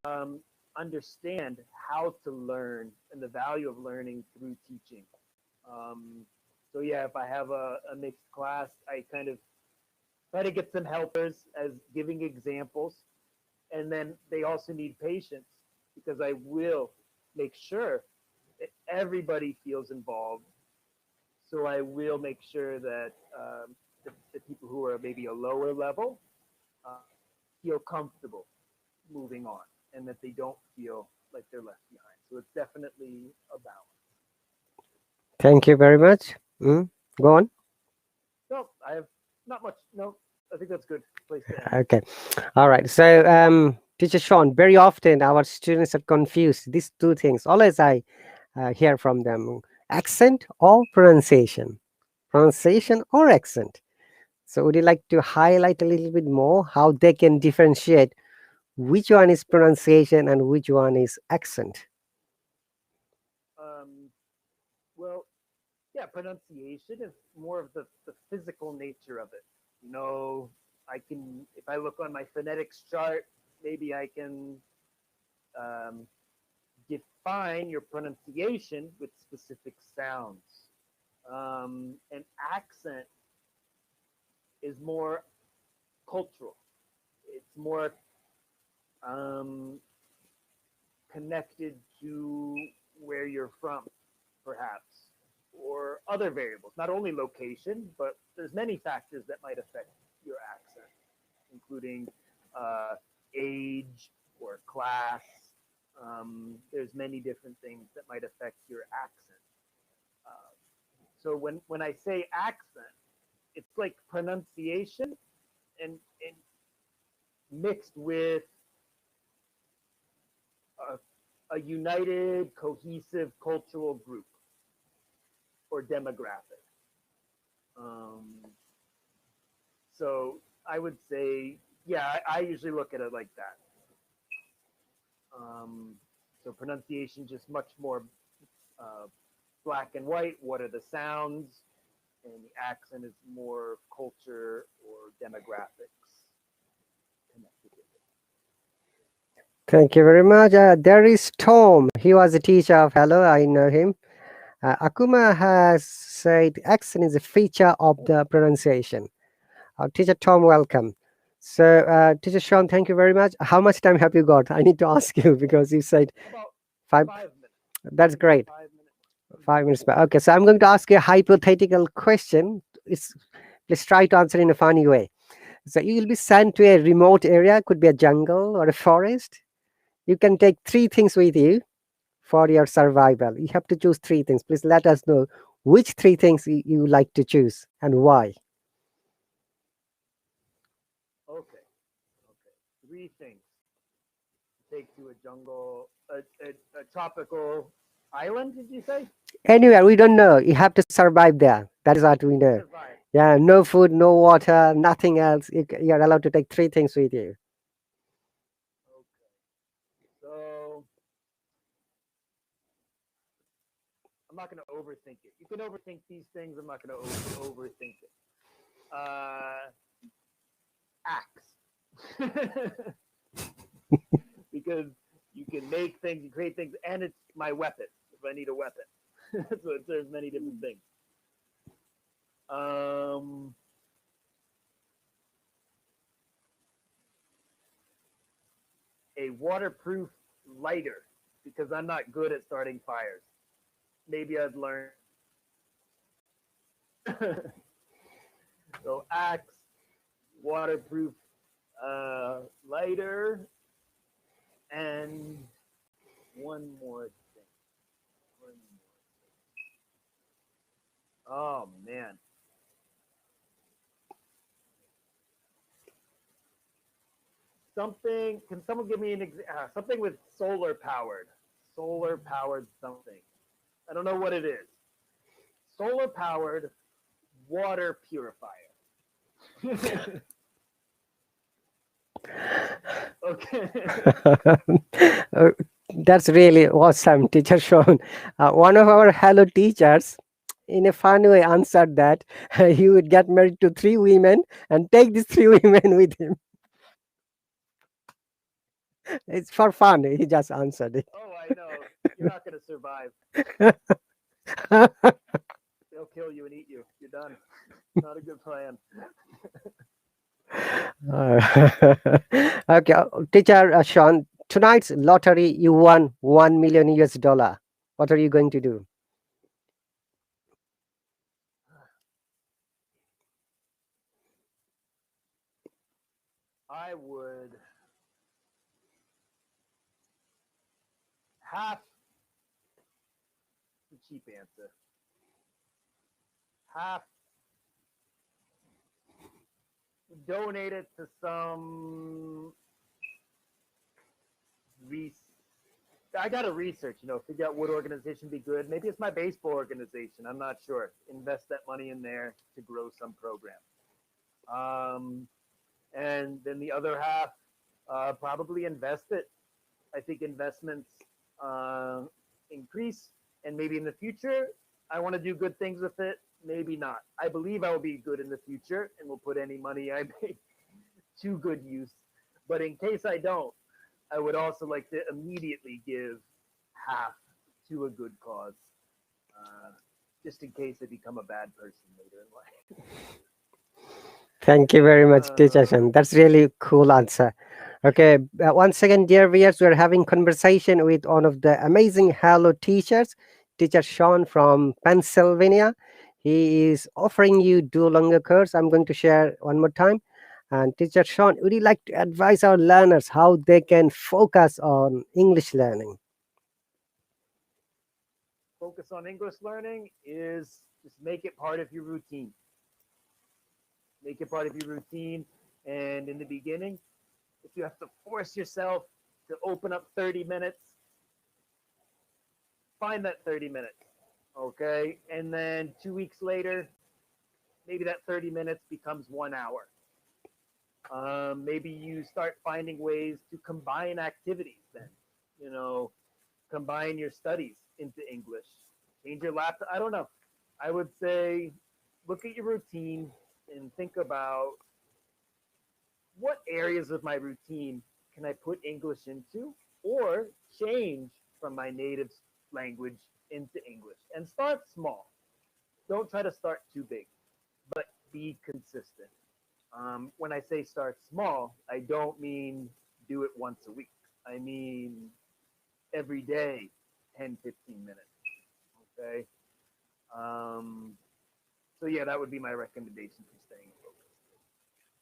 um, understand how to learn and the value of learning through teaching. Um, so yeah, if I have a mixed class, I kind of try to get some helpers as giving examples, and then they also need patience because I will make sure that everybody feels involved. So I will make sure that the people who are maybe a lower level uh, feel comfortable moving on, and that they don't feel like they're left behind. So it's definitely a balance. Thank you very much. Go on. So I have not much. No, I think that's good place to end. Okay. All right. So, Teacher Shawn, very often our students are confused. These two things. Always I hear from them: accent or pronunciation, pronunciation or accent. So, would you like to highlight a little bit more how they can differentiate which one is pronunciation and which one is accent? Um, well, yeah, pronunciation is more of the physical nature of it. You know, I can, if I look on my phonetics chart, maybe I can um, define your pronunciation with specific sounds. And accent is more cultural. It's more um, connected to where you're from, perhaps, or other variables. Not only location, but there's many factors that might affect your accent, including uh, age or class. There's many different things that might affect your accent. Uh, so when I say accent, it's like pronunciation and mixed with a united, cohesive cultural group or demographic. Um, so I would say, yeah, I usually look at it like that. Um, so pronunciation just much more uh, black and white. What are the sounds? And the accent is more culture or demographics connected with it. Thank you very much. There is Tom. He was a teacher of Hello. I know him. Akuma has said accent is a feature of the pronunciation. Teacher Tom, welcome. So, Teacher Shawn, thank you very much. How much time have you got? I need to ask you because you said About five. 5 minutes. That's Maybe great. 5 minutes. 5 minutes back. Okay, so I'm going to ask you a hypothetical question. Let's try to answer in a funny way. So you will be sent to a remote area, could be a jungle or a forest. You can take three things with you for your survival. You have to choose three things. Please let us know which three things you like to choose and why. Okay. Okay. Three things to take to a jungle, a tropical island, did you say? Anywhere, we don't know. You have to survive there. That is what we know. Survive. Yeah, no food, no water, nothing else. You're allowed to take three things with you. Okay. So I'm not going to overthink it. You can overthink these things. I'm not going to overthink it. Axe. Because you can make things, you create things, and it's my weapon if I need a weapon. So it serves many different things. A waterproof lighter because I'm not good at starting fires. Maybe I'd learn. So axe, waterproof lighter, and one more thing. One more. Oh man. Something. Can someone give me something with solar powered? Solar powered something. I don't know what it is. Solar powered water purifier. Okay. That's really awesome, Teacher Shawn. One of our Hello teachers, in a fun way answered that he would get married to 3 women and take these 3 women with him. It's for fun. He just answered Oh, I know. You're not going to survive. it. They'll kill you and eat you. You're done. Not a good plan. Okay, teacher Shawn, tonight's lottery you won 1 million US dollar. What are you going to do? I would half the cheap answer. Half donate it to some research. I got to research, figure out what organization be good. Maybe it's my baseball organization. I'm not sure. Invest that money in there to grow some program. And then the other half, probably invest it. I think investments uh, increase, and maybe in the future, I want to do good things with it. Maybe not. I believe I will be good in the future, and will put any money I make to good use. But in case I don't, I would also like to immediately give half to a good cause, uh, just in case I become a bad person later in life. Thank you very much, teacher Shawn. That's really cool answer. Okay, once again, dear viewers, we're having conversation with one of the amazing Hello teachers, teacher Shawn from Pennsylvania. He is offering you Duolingo course. I'm going to share one more time. And teacher Shawn, would you like to advise our learners how they can focus on English learning? Focus on English learning is just make it part of your routine. Make it part of your routine. And in the beginning, if you have to force yourself to open up 30 minutes, find that 30 minutes. Okay. And then 2 weeks later, maybe that 30 minutes becomes 1 hour. Maybe you start finding ways to combine activities then, you know, combine your studies into English, change your laptop. I don't know. I would say look at your routine and think about what areas of my routine can I put English into or change from my native language into English and start small. Don't try to start too big, but be consistent. When I say start small, I don't mean do it once a week. I mean every day, 10, 15 minutes. Okay. Um, so, yeah, that would be my recommendation for staying focused.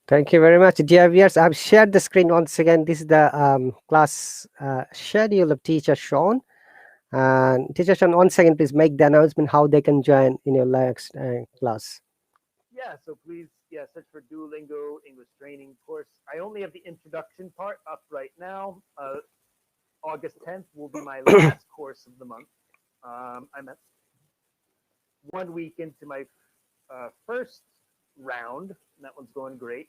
Thank you very much, dear viewers. I've shared the screen once again. This is the class schedule of teacher Shawn. And teacher Shawn, once again, please make the announcement how they can join in your next class. Yeah, so please, yeah, search for Duolingo English training course. I only have the introduction part up right now. August 10th will be my last course of the month. I'm at 1 week into my first round, and that one's going great.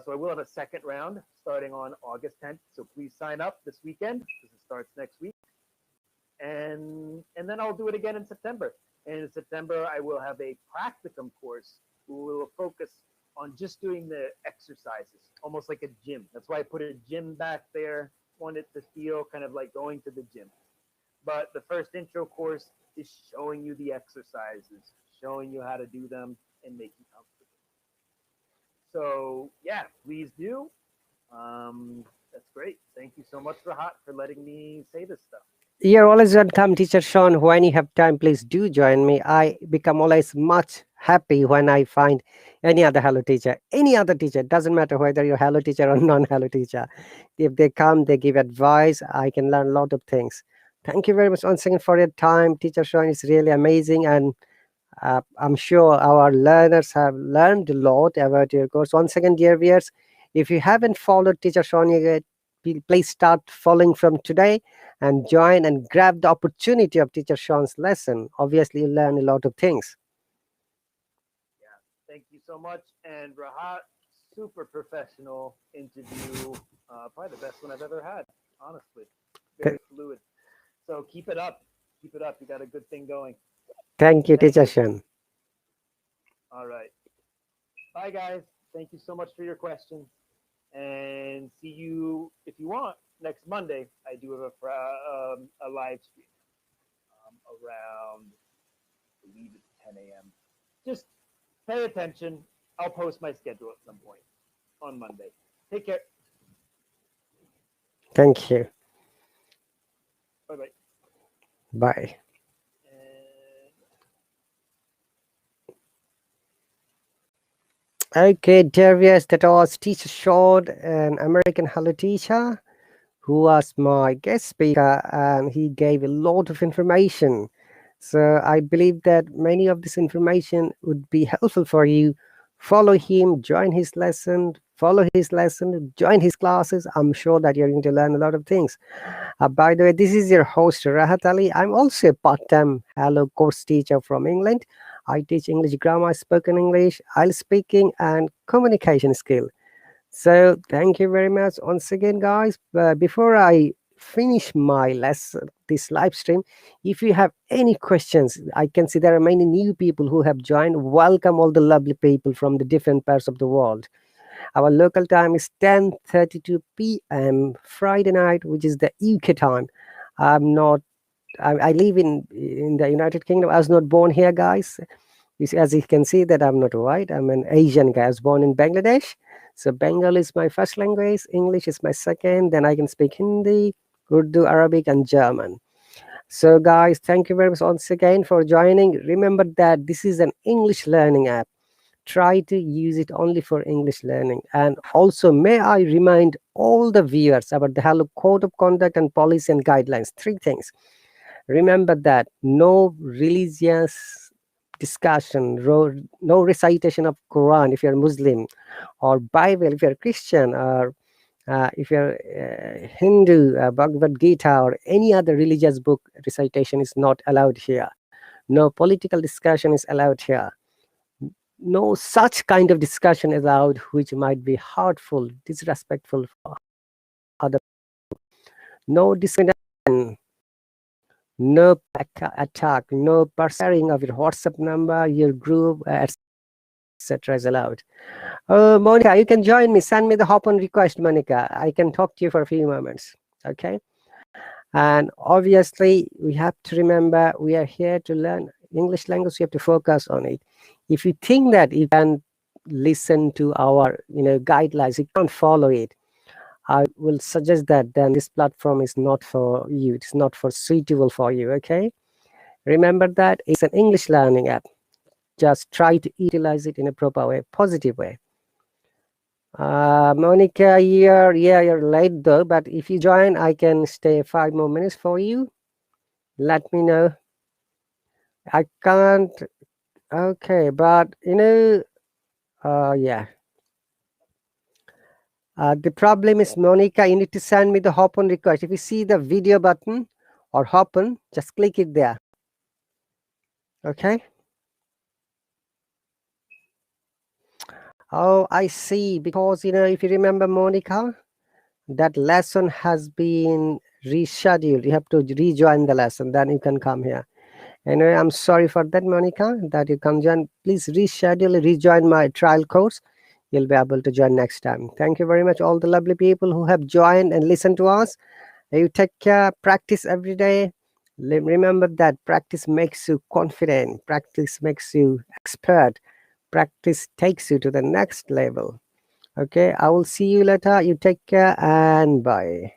So I will have a second round starting on August 10th. So please sign up this weekend because it starts next week, and then I'll do it again in September. And in September, I will have a practicum course. We will focus on just doing the exercises, almost like a gym. That's why I put a gym back there. Want it to feel kind of like going to the gym. But the first intro course is showing you the exercises, showing you how to do them, and make you comfortable. So yeah, please do. That's great. Thank you so much, Rahat, for letting me say this stuff. You're always welcome, teacher Shawn. When you have time, please do join me. I become always much happy when I find any other Hello teacher, any other teacher. Doesn't matter whether you're Hello teacher or non-Hello teacher. If they come, they give advice. I can learn a lot of things. Thank you very much once again for your time, teacher Shawn. It's really amazing, and I'm sure our learners have learned a lot about your course. Once again, dear viewers, if you haven't followed teacher Shawn yet, please start following from today and join and grab the opportunity of teacher Shawn's lesson. Obviously, you learn a lot of things. Yeah, thank you so much. And Rahat, super professional interview. Probably the best one I've ever had, honestly. Th- Very fluid. So keep it up. Keep it up. You got a good thing going. Thank you, Thank teacher you. Shawn. All right. Bye, guys. Thank you so much for your questions. And see you, if you want, next Monday. I do have a live stream around, I believe it's 10 a.m. Just pay attention. I'll post my schedule at some point on Monday. Take care. Thank you. Bye bye. Bye. Okay, Darius, that was teacher Shawn, an American Hello teacher, who was my guest speaker, and he gave a lot of information. So I believe that many of this information would be helpful for you. Follow him, join his lesson, join his classes. I'm sure that you're going to learn a lot of things. By the way, this is your host, Rahat Ali. I'm also a part-time Hello course teacher from England. I teach English grammar, spoken English, IELTS speaking, and communication skill. So thank you very much once again, guys. Before I finish my lesson, this live stream, if you have any questions, I can see there are many new people who have joined. Welcome all the lovely people from the different parts of the world. Our local time is 10:32 p.m. Friday night, which is the UK time. I'm not. I live in the United Kingdom. I was not born here, guys. As you can see that I'm not white. I'm an Asian guy. I was born in Bangladesh. So Bengali is my first language. English is my second. Then I can speak Hindi, Urdu, Arabic, and German. So guys, thank you very much once again for joining. Remember that this is an English learning app. Try to use it only for English learning. And also, may I remind all the viewers about the Hello Code of Conduct and Policy and Guidelines. Three things. Remember that no religious discussion, no recitation of Quran if you're Muslim, or Bible if you're Christian, or if you're Hindu, Bhagavad Gita, or any other religious book recitation is not allowed here. No political discussion is allowed here. No such kind of discussion is allowed which might be hurtful, disrespectful for other. No discrimination, no attack, no sharing of your WhatsApp number, your group, etc. is allowed. Oh, Monica, you can join me. Send me the hop on request, Monica. I can talk to you for a few moments. Okay. And obviously, we have to remember we are here to learn English language. We have to focus on it. If you think that you can listen to our guidelines, you can't follow it, I will suggest that then this platform is not for you. It's not for suitable for you. Okay. Remember that it's an English learning app. Just try to utilize it in a proper way, positive way. Monica, you're late though, but if you join, I can stay 5 more minutes for you. Let me know. I can't. Okay, but yeah. The problem is, Monica, you need to send me the hop on request. If you see the video button or hop on, just click it there. Okay. Oh, I see. Because if you remember, Monica, that lesson has been rescheduled. You have to rejoin the lesson, then you can come here. Anyway, I'm sorry for that, Monica, that you can't join. Please reschedule, rejoin my trial course. You'll be able to join next time. Thank you very much, all the lovely people who have joined and listened to us. You take care, practice every day. Remember that practice makes you confident, practice makes you expert, practice takes you to the next level. Okay, I will see you later. You take care and bye.